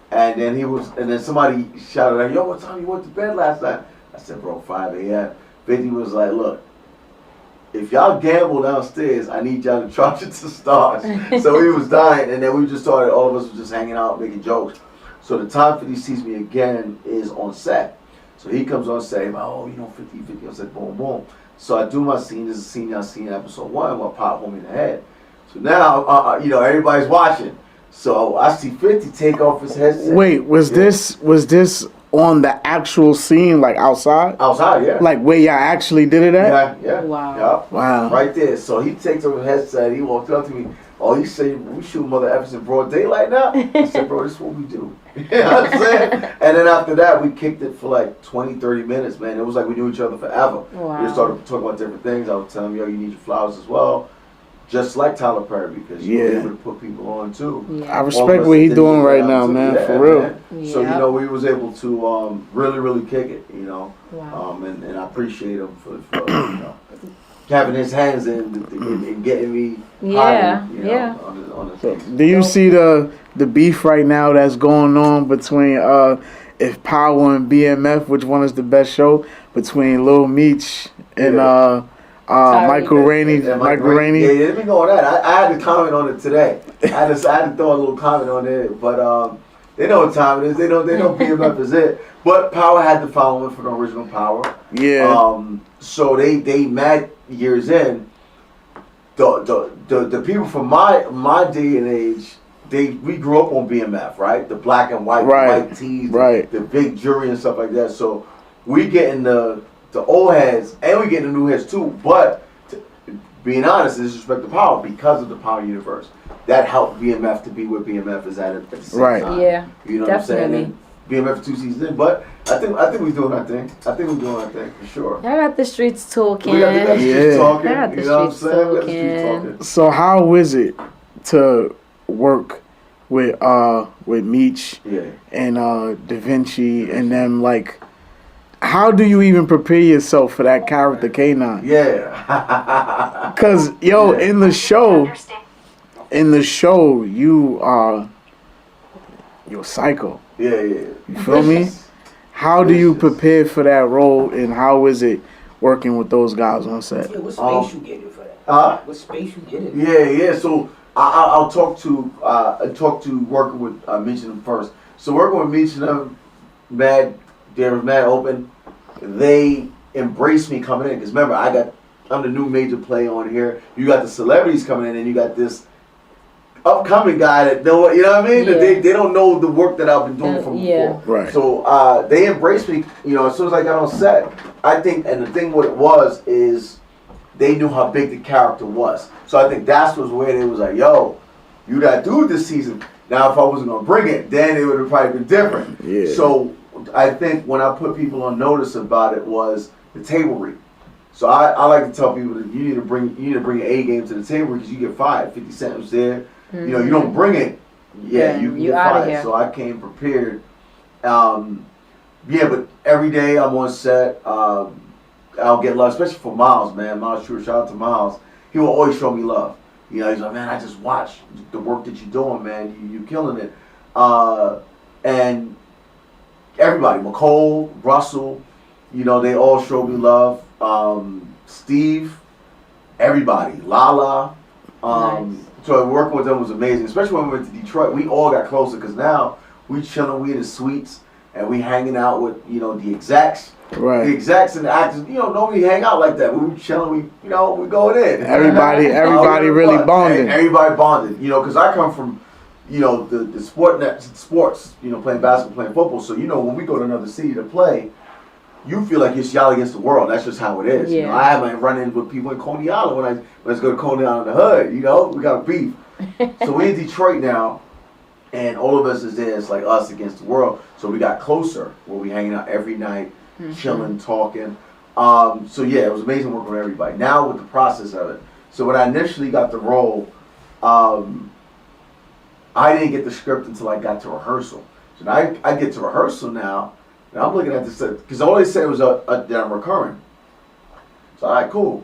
And then somebody shouted out, yo, what time you went to bed last night? I said, bro, 5 a.m. 50 was like, look, if y'all gamble downstairs, I need y'all to charge it to Starz. So he was dying, and then we just started, all of us were just hanging out, making jokes. So the time 50 sees me again is on set. So he comes on set, he's like, oh, you know, 50. I said, boom, boom. So I do my scene. This is a scene I seen in episode 1 where I pop home in the head. So now, you know, everybody's watching. So I see 50 take off his headset. Wait, was this on the actual scene, like outside? Outside, yeah. Like where y'all actually did it at? Yeah. Wow. Yeah. Wow. Right there. So he takes off his headset. He walked up to me. Oh, he said, we shoot Mother Effers in broad daylight now? I said, bro, this is what we do. You know what I'm saying? And then after that, we kicked it for like 20, 30 minutes, man. It was like we knew each other forever. Wow. We started talking about different things. I was telling him, yo, you need your flowers as well. Just like Tyler Perry, because you're able to put people on too. Yeah. I respect what he's doing right now, man, for real. Man. So, you know, we was able to really, really kick it, you know. Wow. And I appreciate him for you know, having his hands in and getting me hiding, you know, on the thing. Do you see the beef right now that's going on between if Power and BMF, which one is the best show, between Lil Meech and Michael Rainey? Michael Rainey. Yeah, let me go on that. I had to comment on it today. I had to throw a little comment on it, but They know what time it is. They know BMF is it. But Power had the following for the original Power. Yeah. So they mad years in. The people from my day and age, we grew up on BMF, right? The black and white tees, the big jury and stuff like that. So we getting the old heads and we getting the new heads too. But being honest, disrespect the Power because of the Power universe. That helped BMF to be where BMF is at the same time. Yeah. You know definitely. what I'm saying? BMF 2 seasons in, but I think we're doing our thing. I think we're doing our thing for sure. I got the streets talking. We got the streets talking. I got the You know what I'm streets saying? We got the talking. streets talking. So how is it to work with Meech and Da Vinci and them? Like, how do you even prepare yourself for that character K-9? Yeah. Cause in the show you're psycho. Yeah. You feel me? How do you prepare for that role, and how is it working with those guys on set? Yeah, what space you getting for that? What space you getting? Yeah. So I'll talk to working with Meech and them first. So working with Meech and them, they were mad open. They embraced me coming in because remember I'm the new major play on here. You got the celebrities coming in, and you got this upcoming guy that know what, you know what I mean? Yeah. They don't know the work that I've been doing from before. Right. So they embraced me, as soon as I got on set. I think, and the thing what it was is they knew how big the character was. So I think that's was where they was like, yo, you that dude this season. Now if I wasn't gonna bring it, then it would have probably been different. Yeah. So I think when I put people on notice about it was the table read. So I like to tell people that you need to bring your A game to the table because you get fired. 50 Cent was there. Mm-hmm. You don't bring it. Yeah, you can you get outta fired. here. So I came prepared. But every day I'm on set. I'll get love, especially for Miles, man. Miles Short, shout out to Miles. He will always show me love. He's like, man, I just watch the work that you're doing, man. You killing it. And everybody, McCole, Russell, they all show me love. Steve, everybody, Lala. Nice. So working with them was amazing, especially when we went to Detroit. We all got closer because now we chilling, we in the suites, and we hanging out with the execs. Right. The execs and the actors, nobody hang out like that. We chilling, we going in. Everybody really bonding. Everybody bonded, because I come from, the sports, playing basketball, playing football. So when we go to another city to play, you feel like it's y'all against the world. That's just how it is. Yeah. I haven't run in with people in Coney Island when I go to Coney Island in the hood. We got a beef. So we're in Detroit now, and all of us is there. It's like us against the world. So we got closer, where we hanging out every night, chilling, talking. So yeah, it was amazing working with everybody. Now with the process of it. So when I initially got the role, I didn't get the script until I got to rehearsal. So now I get to rehearsal now. And I'm looking at this because all they said was that I'm recurring. So all right, cool.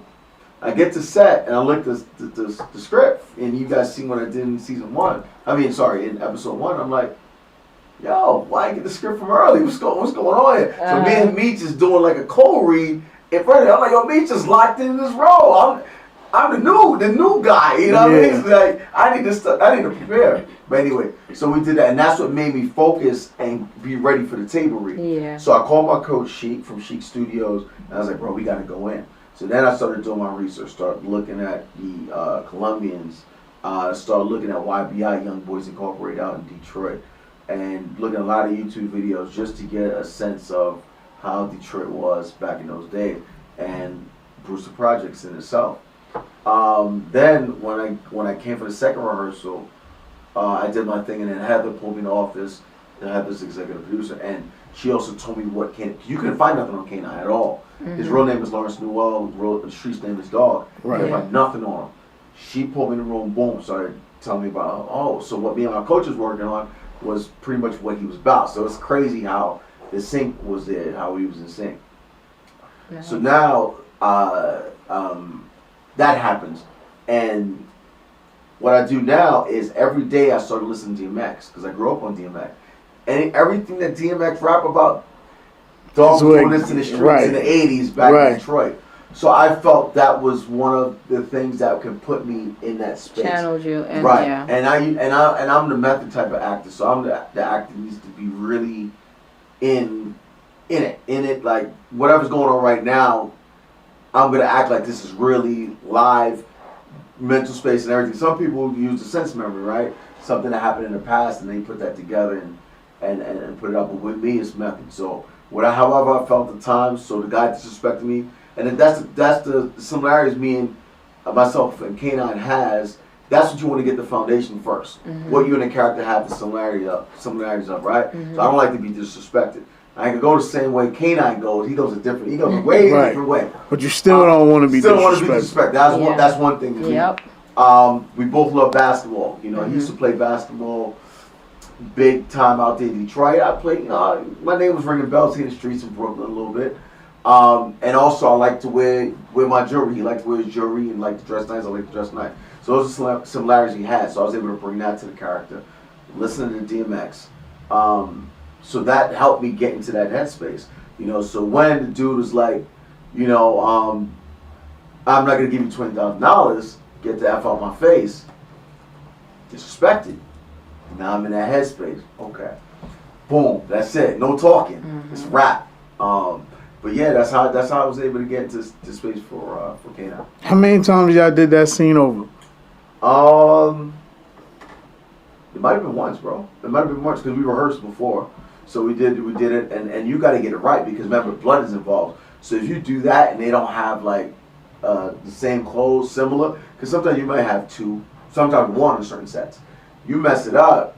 I get to set and I look at the script, and you guys see what I did in season 1. In episode 1. I'm like, yo, why I get the script from early? What's going on here? So me and Meech is doing like a cold read in front of me. I'm like, yo, Meech is locked in this role. I'm the new guy. You know what I mean? It's like I need to prepare. But anyway, so we did that, and that's what made me focus and be ready for the table read. Yeah. So I called my coach Sheik from Sheik Studios, and I was like, bro, we got to go in. So then I started doing my research, started looking at the Colombians, started looking at YBI, Young Boys Incorporated out in Detroit, and looking at a lot of YouTube videos just to get a sense of how Detroit was back in those days, and Brewster Projects in itself. Then when I came for the second rehearsal, I did my thing, and then Heather pulled me in the office. Heather's executive producer, and she also told me what you couldn't find nothing on K-9 at all. His real name is Lawrence Newell. The street's name is Dog. Right. You couldn't find nothing on him. She pulled me in the room. Boom, started telling me about so what me and my coach was working on was pretty much what he was about. So it's crazy how the sync was there, how he was in sync. Nice. So now that happens, and what I do now is every day I started listening to DMX because I grew up on DMX, and everything that DMX rap about, Dog was doing this in the streets in the '80s back in Detroit. So I felt that was one of the things that could put me in that space. Channeled you, and Right. yeah. And I'm the method type of actor, so I'm the actor that needs to be really in it. Like whatever's going on right now, I'm gonna act like this is really live, mental space and everything. Some people use the sense memory, right? Something that happened in the past, and they put that together and put it up. But with me, it's method. So however I felt at the time, so the guy disrespected me, and then that's the similarities me and myself and K-9 has. That's what you want to get the foundation first. What you and the character have the similarities of, right? So I don't like to be disrespected. I can go the same way K-9 goes. He goes a way different way. But you still don't want to be disrespected. That's one thing to me. Yep. We both love basketball. You know, he used to play basketball big time out there in Detroit. I played, my name was ringing bells here in the streets in Brooklyn a little bit. And also I like to wear my jewelry. He liked to wear his jewelry and liked to dress nice. I like to dress nice. So those are similarities he had. So I was able to bring that to the character. Listening to DMX. So that helped me get into that headspace. You know, so when the dude was like, you know, I'm not going to give you $20,000, get the F out my face, disrespected. Now I'm in that headspace. Okay. Boom. That's it. No talking. It's rap. But yeah, that's how I was able to get into this space for K-9. How many times y'all did that scene over? It might have been once, bro. It might have been once because we rehearsed before. So we did it, and you got to get it right because remember, blood is involved. So if you do that and they don't have like the same clothes, similar, because sometimes you might have two, sometimes one in certain sets. You mess it up,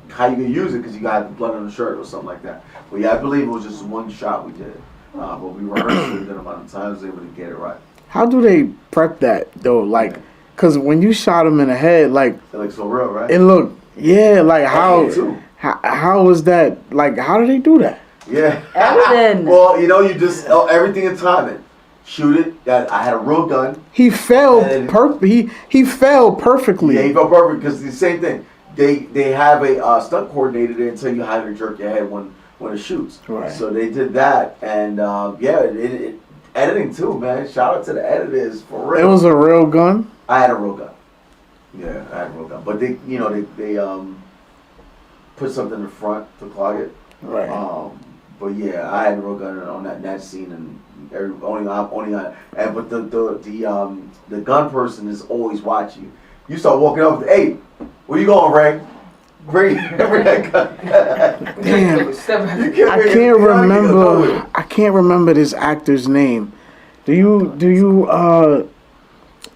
how you gonna use it? Because you got the blood on the shirt or something like that. But yeah, I believe it was just one shot we did, but we rehearsed it a good amount of times, able to get it right. How do they prep that though? Like, cause when you shot him in the head, like it looks so real, right? It looked, yeah, like how was that? Like, how do they do that? Yeah. Everything. Well, you know, you just everything in timing. Shoot it. I had a real gun. He fell he fell perfectly. Yeah, he fell perfect because the same thing. They have a stunt coordinator there and tell you how to jerk your head when it shoots. Right. So they did that, and editing too, man. Shout out to the editors for real. It was a real gun. I had a real gun. Yeah, I had a real gun, but they put something in the front to clog it. Right. But yeah, I had a real gun on that scene, and but the gun person is always watching. You start walking up, hey, where you going, Ray? Bring that gun. Damn, I can't remember this actor's name. Do you?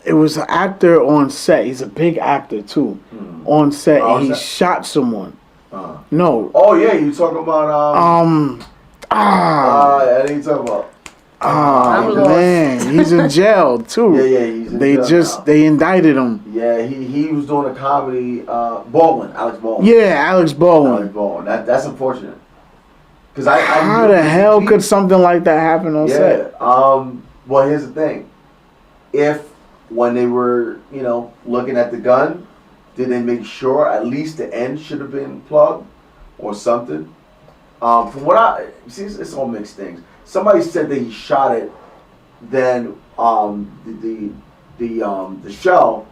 It was an actor on set. He's a big actor too. On set, and he shot someone. No. Oh yeah, you talking about I didn't talk about. Man, he's in jail too. Yeah, he's in jail. They indicted him. Yeah, he was doing a comedy. Alex Baldwin. Yeah, Alex Baldwin. Alex Baldwin. That's unfortunate. Because how the hell could something like that happen on set? Well, here's the thing. If when they were, looking at the gun, did they make sure at least the end should have been plugged or something? From what I see, it's all mixed things. Somebody said that he shot it, then the shell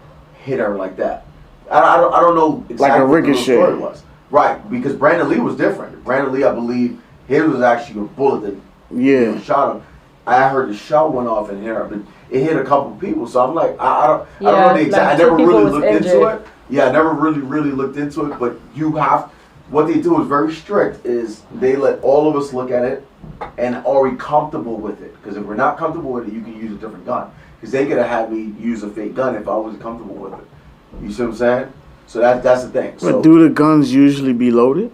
hit her like that. I don't know exactly like a what ricochet. The story was. Right, because Brandon Lee was different. Brandon Lee, I believe, his was actually a bullet that shot him. I heard the shell went off and hit her, but it hit a couple people. So I'm like, I don't know the exact. I never really looked into it. Yeah, I never really looked into it. But what they do is very strict. Is they let all of us look at it, and are we comfortable with it? Because if we're not comfortable with it, you can use a different gun. Because they could have had me use a fake gun if I wasn't comfortable with it. You see what I'm saying? So that's the thing. But do the guns usually be loaded?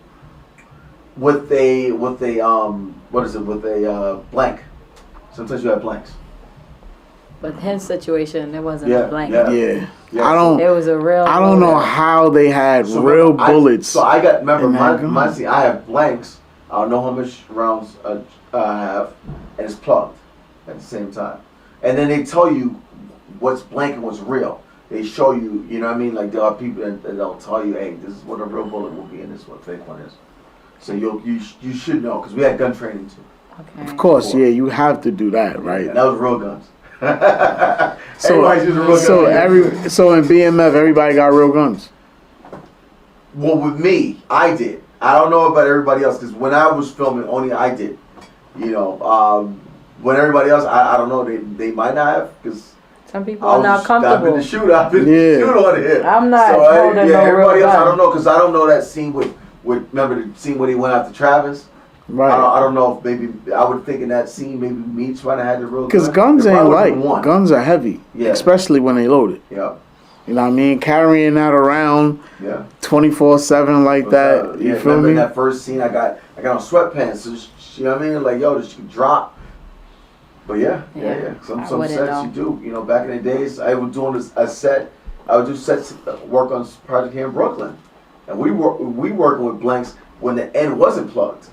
With a blank. Sometimes you have blanks. But his situation, it wasn't a blank. Yeah. It was a real. I don't know how they had real bullets. I got, remember, my scene, I have blanks. I don't know how much rounds I have, and it's plugged at the same time. And then they tell you what's blank and what's real. They show you, you know what I mean? Like there are people that they'll tell you, hey, this is what a real bullet will be, and this is what a fake one is. So you should know, because we had gun training too. Okay. Of course, yeah, you have to do that, right? Yeah, that was real guns. Everybody's using real guns. So in BMF, everybody got real guns. Well, with me, I did. I don't know about everybody else because when I was filming, only I did. You know, when everybody else, I don't know. They might not have because some people are not comfortable. I've been the shooter. I've been the shooter on here. I'm not holding no everybody real else, gun. I don't know because I don't know that scene with remember the scene when he went after Travis. Right. I don't know if maybe I would think in that scene maybe Meech might have had the real gun. Because guns It ain't probably light. would've won. Guns are heavy. Yeah. Especially when they loaded. Yeah. You know what I mean? Carrying that around 24/7 like that. You feel remember me? in that first scene I got on sweatpants. So you know what I mean? Like, yo, she could drop. But yeah. Some sets you do. You know, back in the days, I was doing a set. I would do sets work on project here in Brooklyn, and we working with blanks when the end wasn't plugged.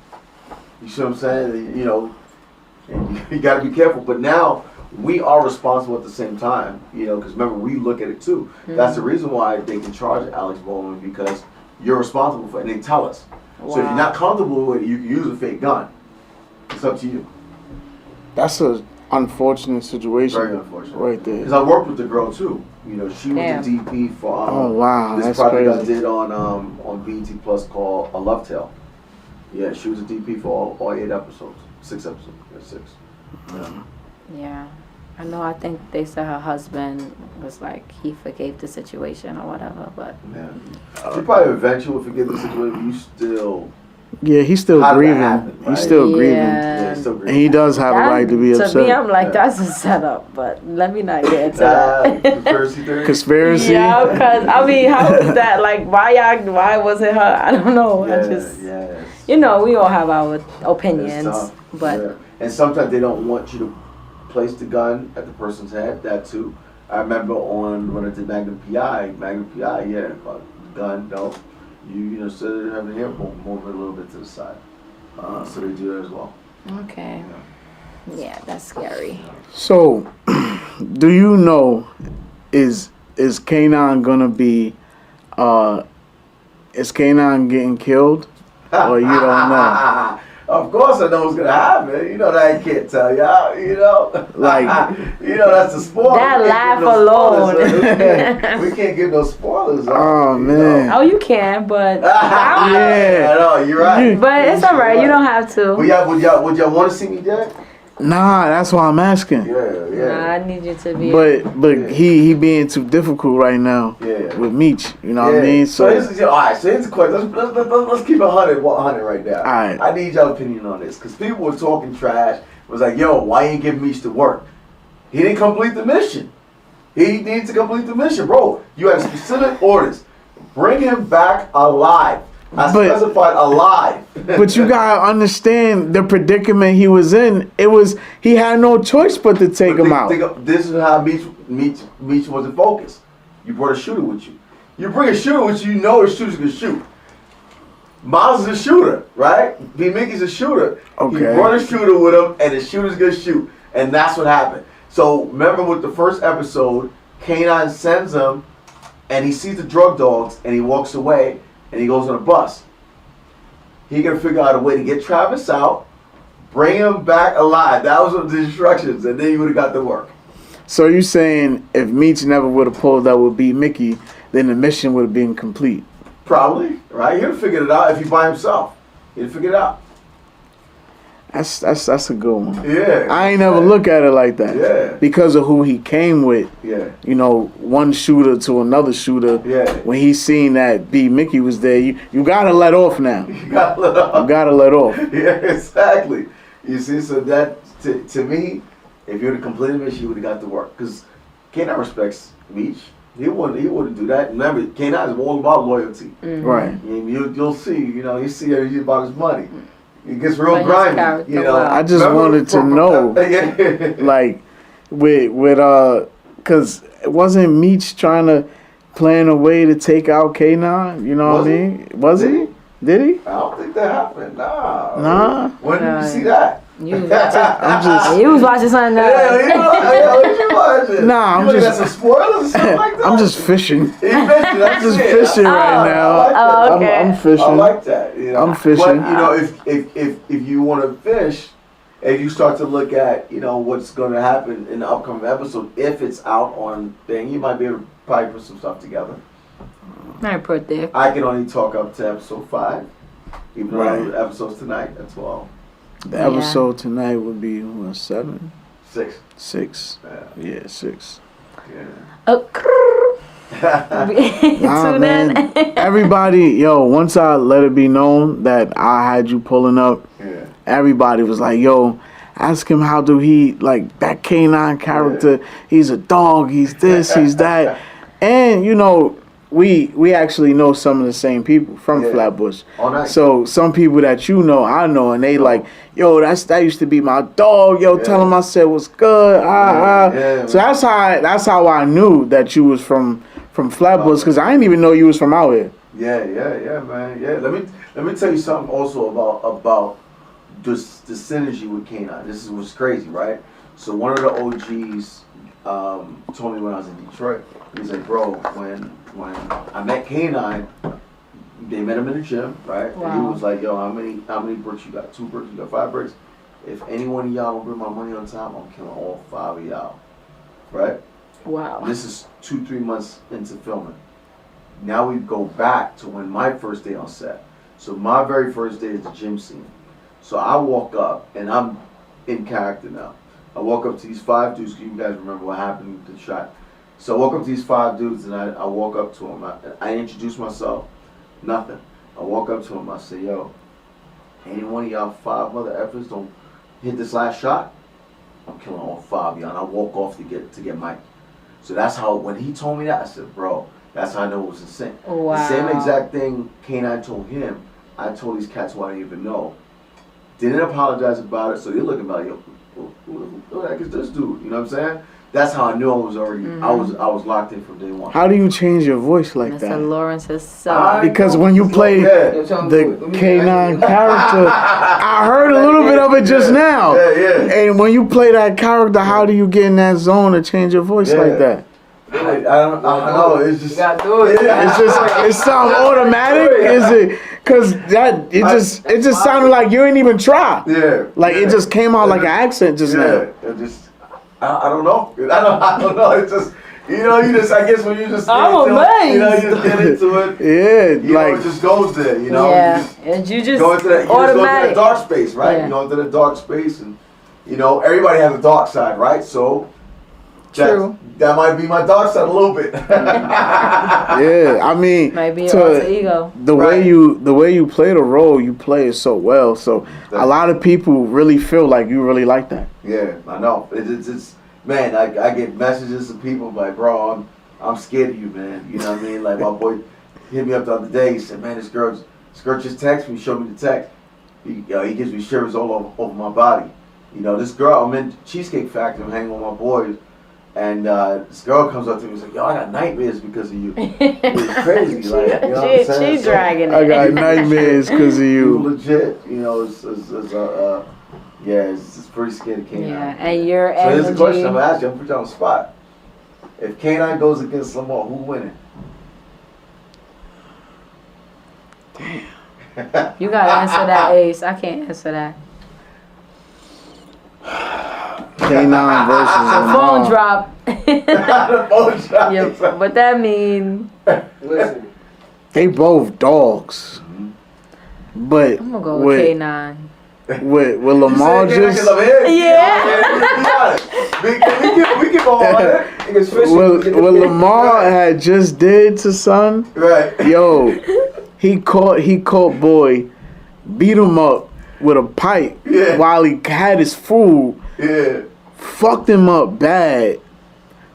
You see what I'm saying? You know, and you got to be careful. But now we are responsible at the same time. You know, because remember we look at it too. Mm-hmm. That's the reason why they can charge Alex Bowman because you're responsible for it, and they tell us. Wow. So if you're not comfortable with it, you can use a fake gun. It's up to you. That's an unfortunate situation. Very unfortunate. Right there. Because I worked with the girl too. You know, she was the DP for this project I did on BET Plus called A Love Tale. Yeah, she was a DP for all 8 episodes. 6 episodes. Yeah, 6. Yeah. I know, I think they said her husband was like, he forgave the situation or whatever, but... Yeah. You probably eventually will forget the situation, but you still... Yeah, he's still grieving. Happen, right? He's still grieving. Yeah, still grieving. And he does have a right to be upset. To me, I'm like, that's a setup, but let me not get into that. Conspiracy theory? Conspiracy? Yeah, because, I mean, how is that? Like, why was it her? I don't know. You know, we all have our opinions. But And sometimes they don't want you to place the gun at the person's head, that too. I remember when I did Magnum PI, gun, no. You know, instead of having the hair move it a little bit to the side. So they do that as well. Okay. Yeah, that's scary. So, do you know, is K-9 gonna be, is K-9 getting killed? Or you don't know? Of course I know what's gonna happen. You know that I can't tell y'all. You know, like you know that's the spoiler. That laugh alone. We can't give no spoilers. Oh man. Oh, you can, but yeah, I know you're right. But it's alright. You don't have to. Would y'all want to see me dead? Nah, that's why I'm asking. Yeah. Nah, I need you to be. But he being too difficult right now. Yeah. With Meech, you know what I mean? So here's the question. Let's keep it 100 right now. All right. I need y'all opinion on this because people were talking trash. Was like, yo, why ain't give Meech to work? He didn't complete the mission. He needs to complete the mission, bro. You had specific orders. Bring him back alive. I specified alive. But you gotta understand the predicament he was in. He had no choice but to take him out. This is how Meech wasn't focused. You brought a shooter with you. You bring a shooter with you, you know the shooter's gonna shoot. Miles is a shooter, right? B. Mickey's a shooter. Okay. He brought a shooter with him, and the shooter's gonna shoot. And that's what happened. So remember with the first episode, K-9 sends him, and he sees the drug dogs, and he walks away, and he goes on a bus. He gonna figure out a way to get Travis out, bring him back alive. That was the instructions, and then he would have got to work. So you saying if Meech never would have pulled that would be Mickey, then the mission would have been complete? Probably, right? He'd have figured it out if he by himself. He'd have figured it out. That's a good one. Yeah. I ain't never look at it like that. Yeah. Because of who he came with. Yeah. You know, one shooter to another shooter. Yeah. When he seen that B. Mickey was there, you gotta let off now. You gotta let off. You gotta let off. Yeah, exactly. You see, so that to me, if you would have completed the mission, you would have got to work. Because K-9 respects Meech. He wouldn't do that. Remember, K-9 is all about loyalty. Mm-hmm. Right. You'll see. You know, you see everything about his money. It gets real grimy. You know. I just wanted to know, like, cause wasn't Meech trying to plan a way to take out K-9? You know what I mean? Was he? Did he? I don't think that happened. Nah. When did you see that? You was watching something else. Yeah, what you watching? Nah, I'm just some spoilers or something like that. I'm just fishing. I'm just fishing right now. Okay. I'm fishing. I like that. You know? I'm fishing. But you know, if you want to fish, if you start to look at, you know, what's going to happen in the upcoming episode, if it's out on thing, you might be able to probably put some stuff together. I put there. I can only talk up to episode 5, even though Right. the episodes tonight, that's all. The episode tonight would be what, 7? 6. 6. Yeah. Yeah, 6. Yeah. Nah, Tune man. in. Everybody, yo, once I let it be known that I had you pulling up, Yeah. everybody was like, yo, ask him how do he, like, that K-9 character, he's a dog, he's this, he's that. And, you know, we actually know some of the same people from Flatbush. Oh, nice. So some people that you know, I know, and they like, yo, that used to be my dog. Yo, tell him I said what's good. Yeah, so that's how I knew that you was from Flatbush, because I didn't even know you was from out here. Yeah, man. Yeah, let me tell you something also about the synergy with K-9. This is what's crazy, right? So one of the OGs told me when I was in Detroit. He's like, bro, when I met K-9, they met him in the gym, right? Wow. And he was like, yo, how many bricks you got? 2 bricks? You got 5 bricks? If any one of y'all don't bring my money on time, I'm killing all 5 of y'all, right? Wow. This is 2-3 months into filming. Now we go back to when my first day on set. So my very first day is the gym scene. So I walk up, and I'm in character now. I walk up to these 5 dudes, because you guys remember what happened with the shot. So I walk up to these 5 dudes, and I walk up to them. I introduce myself, nothing. I walk up to them, I say, yo, any one of y'all 5 mother effers don't hit this last shot, I'm killing all 5 of y'all. And I walk off to get Mike. So that's how, when he told me that, I said, bro, that's how I know it was in sync. Wow. The same exact thing K-9 told him, I told these cats who I didn't even know. Didn't apologize about it, so they're looking about, yo, who the heck is this dude? You know what I'm saying? That's how I knew I was already, I was locked in from day one. How do you change your voice like Mr. that? Lawrence is so. Because when you play the K-9 character, I heard a little bit of it just now. Yeah. And when you play that character, how do you get in that zone to change your voice like that? I don't know. It's just. You gotta do it. It's just, it sounds automatic. Is it? Cause it just sounded like you ain't even try. Yeah. Like it just came out like an accent just now. It just. I don't know. I don't know. It's just. I guess when you just. I'm amazed. You just get into it. Yeah, like it just goes there. Yeah, and you just go into that. You just go into automatic. that dark space, right? Yeah. You go into the dark space, and everybody has a dark side, right? So. True. That might be my dark side a little bit. yeah, I mean, Might be your alter ego. the way you play the role, you play it so well. So a lot of people really feel like you really like that. Yeah, I know. It's man. I get messages of people like, bro, I'm scared of you, man. You know what I mean? Like my boy hit me up the other day. He said, man, this girl just texted me, showed me the text. He gives me shivers all over my body. This girl, I'm in Cheesecake Factory, I'm hanging with my boys. And this girl comes up to me and says, yo, I got nightmares because of you. It's crazy. Like, you know what I'm saying? She's dragging it. I got nightmares because of you. Legit. It's pretty scary. K-9. Yeah, and your So here's the question I'm energy. going to ask you. I'm going to put you on the spot. If K-9 goes against Lamar, who's winning? You gotta answer that, Ace. I can't answer that. K-9 versus The phone drop. The phone drop. Yeah, what that mean? Listen, They both dogs. But I'm gonna go with K-9. with Lamar just Yeah. We can go on it. what Lamar had just did to son, Right. yo, he caught boy, beat him up with a pipe while he had his food. Yeah. Fucked him up bad.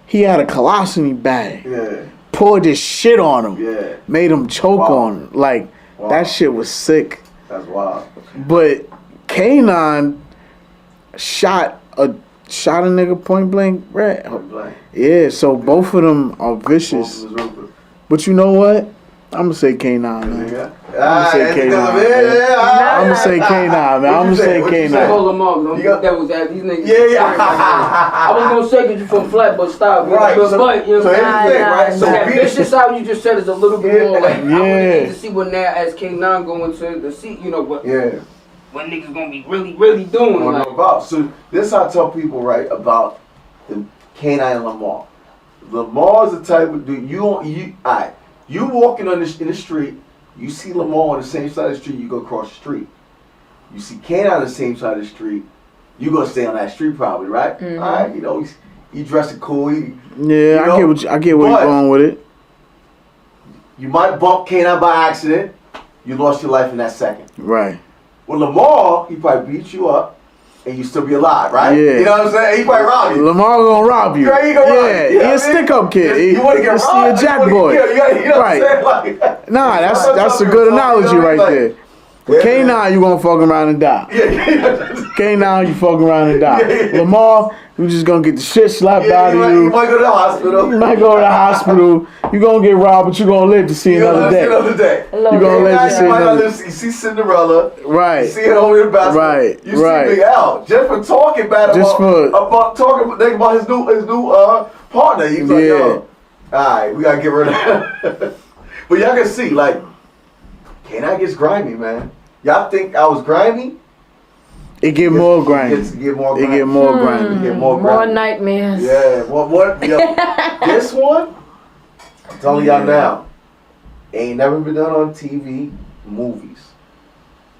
He had a colostomy bag. Yeah. Poured this shit on him. Yeah. Made him choke Wow. on him. Like that shit was sick. That's wild. But K-9 shot a nigga point blank, right? Yeah, so both of them are vicious. But you know what? I'm gonna say K-9, man. I'm gonna say K-9. I'm gonna say K-9, man. I'm gonna say K-9. hold them up. That was that. These niggas. Yeah. I was gonna say because you from Flatbush style. Right. But, So but you know what I'm saying? right? So that vicious side you just said is a little bit more like I Yeah. would need to see what now as K-9 going to the seat, but Yeah. when niggas gonna be really doing What like. about? So this I tell people, right, about the K-9 and Lamar. Lamar is the type of dude you walking on in the street, you see Lamar on the same side of the street, you go across the street. You see K-9 on the same side of the street, you gonna stay on that street probably, right? Mm-hmm. All right, you know, he dressing cool. I get where you're going with it. You might bump K-9 by accident. You lost your life in that second. Right. Well, Lamar, he probably beat you up, and you still be alive, right? Yeah. You know what I'm saying? He probably rob you. Lamar gonna rob you. Yeah, he gonna rob you. Yeah, You know he a what I mean? stick-up kid. You want to get robbed? He a jack boy. You know Right. what I'm saying? Like, Nah, that's a something, good you know analogy what I right mean? there. Yeah, K-9, you gonna fuck around and die. K-9, you fucking around and die. Yeah. Lamar, you just gonna get the shit slapped out of You you. might go to the hospital. You might go to the hospital. You gonna get robbed, but you gonna live to see another day. Another day. You gonna live to see You might not another. live. You see Cinderella. Right. You see it over in the basketball. Right, You right. see Big Al just for talking bad Just about talking about his new partner. He's like, yo, all right, we gotta get rid of him. But y'all can see, like, K-9 gets grimy, man. Y'all think I was grimy? It get more grimy. It get more It grimy. get more grimy. It get more More grimy. nightmares. Yeah, what? Yo, this one, I'm telling y'all now, ain't never been done on TV, movies.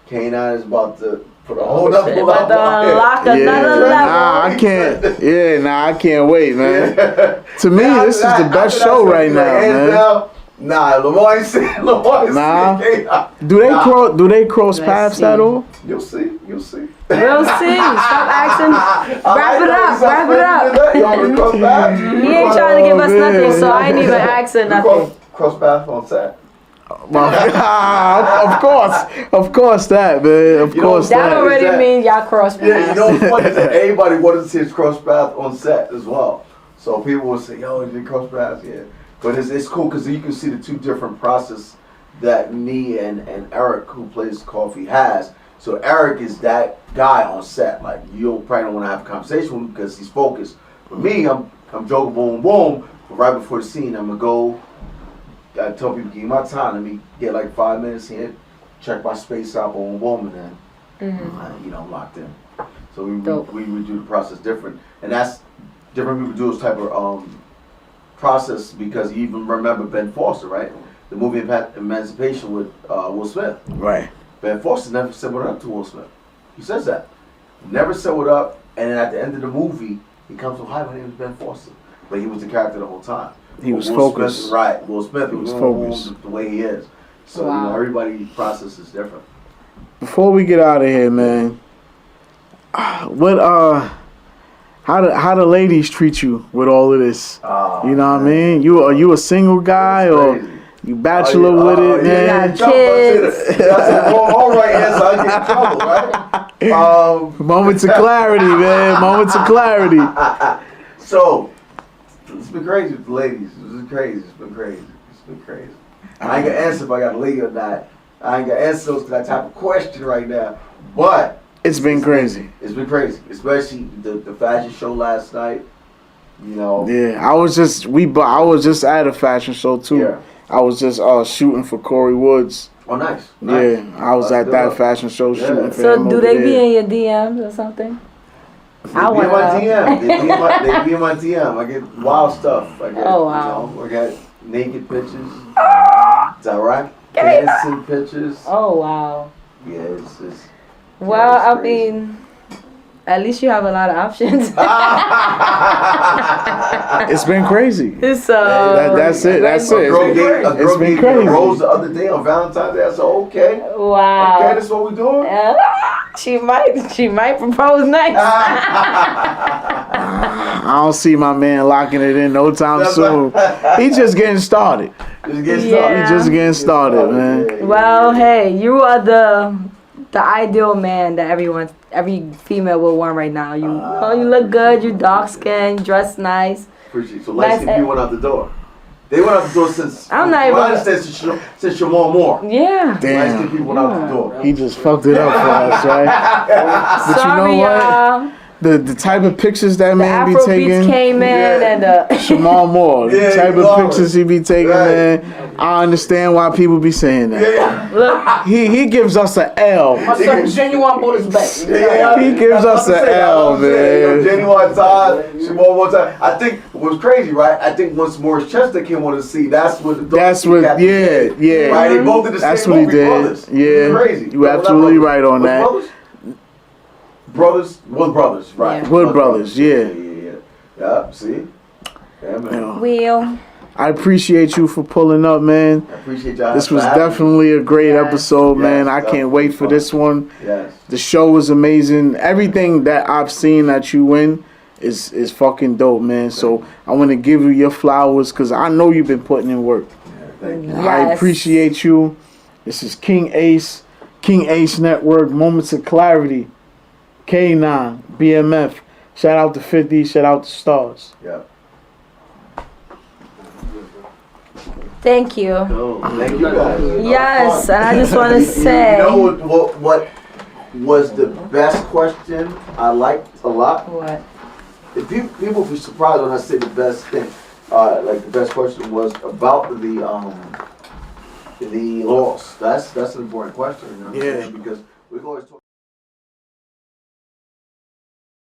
K-9 is about to put a whole nother About level to out there. unlock another level. Nah, I can't. Yeah, nah, I can't wait, man. To me, Yeah, this is the best show right now, man. Nah, Lamar ain't seen Nah. K-9. Do they cross Let's paths see. at all? You'll see. We'll see. Stop asking. Wrap it up. He ain't trying to give us man. nothing, so I ain't even asking nothing. Cross paths on set. Of course that, man. Of course That that. already that- means y'all cross Yeah, you paths. know what's funny is that everybody wanted to see his cross path on set as well. So people will say, yo, did cross paths? Yeah. But it's cool because you can see the two different processes that me and Eric, who plays Coffee, has. So Eric is that guy on set. Like, you probably don't want to have a conversation with him because he's focused. But me, I'm joking, boom, boom. But right before the scene, I'm going to go. I tell people, give me my time. Let me get like 5 minutes here, check my space out, boom, boom, and then, I'm locked in. So we do the process different. And that's, different people do this type of process because you even remember Ben Foster, right? The movie Emancipation with Will Smith. Right. Ben Foster never said what up to Will Smith. He says that. Never said what up, and then at the end of the movie, he comes to, hi, my name is Ben Foster. But he was the character the whole time. He was Will focused. Smith, right. Will Smith was was focused. the way he is. So Wow. everybody's process is different. Before we get out of here, man, how the ladies treat you with all of this? You know what I mean? Are you a single guy or you bachelor with it, man? Got kids. That's all right, yes, I get in trouble, right? Moments of clarity, man. Moments of clarity. So, it's been crazy with the ladies. It's been crazy. It's been crazy. I ain't gonna answer if I got a lady or not. I ain't gonna answer those that type of question right now. But It's been crazy. it's been crazy, especially the fashion show last night. You know. Yeah, I was just at a fashion show too. Yeah. I was just shooting for Corey Woods. Oh, nice. Yeah, I was at that good. fashion show Yeah. shooting for So him do over they be there. in your DMs or something? They be in my DM. They be in my DM. I get wild stuff. I get, Oh, wow. I got naked pictures. Is that right? Dancing pictures. Oh wow. Yeah, it's Well, it's I crazy. mean, at least you have a lot of options. It's been crazy. It's That's it. That's it. A girl gave It's been me a crazy. rose the other day on Valentine's Day. I said, okay. Wow. Okay, that's what we doing. She might propose next. I don't see my man locking it in no time soon. He just getting started. Just get Yeah. started. He just getting started, man. Yeah. Well, hey, you are the ideal man that every female will want right now. You look good, you dark skinned, dress nice. Appreciate it. So light skin people went out the door. They went out the door since. I'm not well, even- I understand since Shamar Moore. Yeah. Light skin Damn. people went out the door. He just fucked it up for us, right? But Sorry, you know what? y'all. the type of pictures that The man be Afro taking. beats came in and Jamal Moore, the Yeah, type you of are. pictures he be taking, Right. man. I understand why people be saying that. Yeah. look. He gives us an L. My son Genuine bought his back. Yeah. He gives us an L, man. Genuine time, Shimon one time. I think it was crazy, right? I think once Morris Chester came on the scene, that's what. That's what. Yeah, yeah. Right, they both did the That's same what he movie, did. Brothers. Yeah, Crazy. you absolutely right on Was that. Brothers, right? Yeah. Wood Brothers, yeah. Yeah. See, yeah, man. Yeah. Will. I appreciate you for pulling up, man. I appreciate y'all. This for was having me. definitely a great Yes. episode, man. Yes, I can't definitely wait for fun. this one. Yes. The show was amazing. Everything that I've seen that you win is fucking dope, man. So I want to give you your flowers because I know you've been putting in work. Thank you. I Yes. appreciate you. This is King Ace Network, Moments of Clarity, K-9, BMF. Shout out to 50, shout out to Starz. Yeah. Thank you. Cool. Thank you guys. Yes, and I just want to say. You know what was the best question I liked a lot? What? If people be surprised when I say the best thing, like the best question was about the loss. That's an important question, you know what I'm Yeah. saying? Because we always talk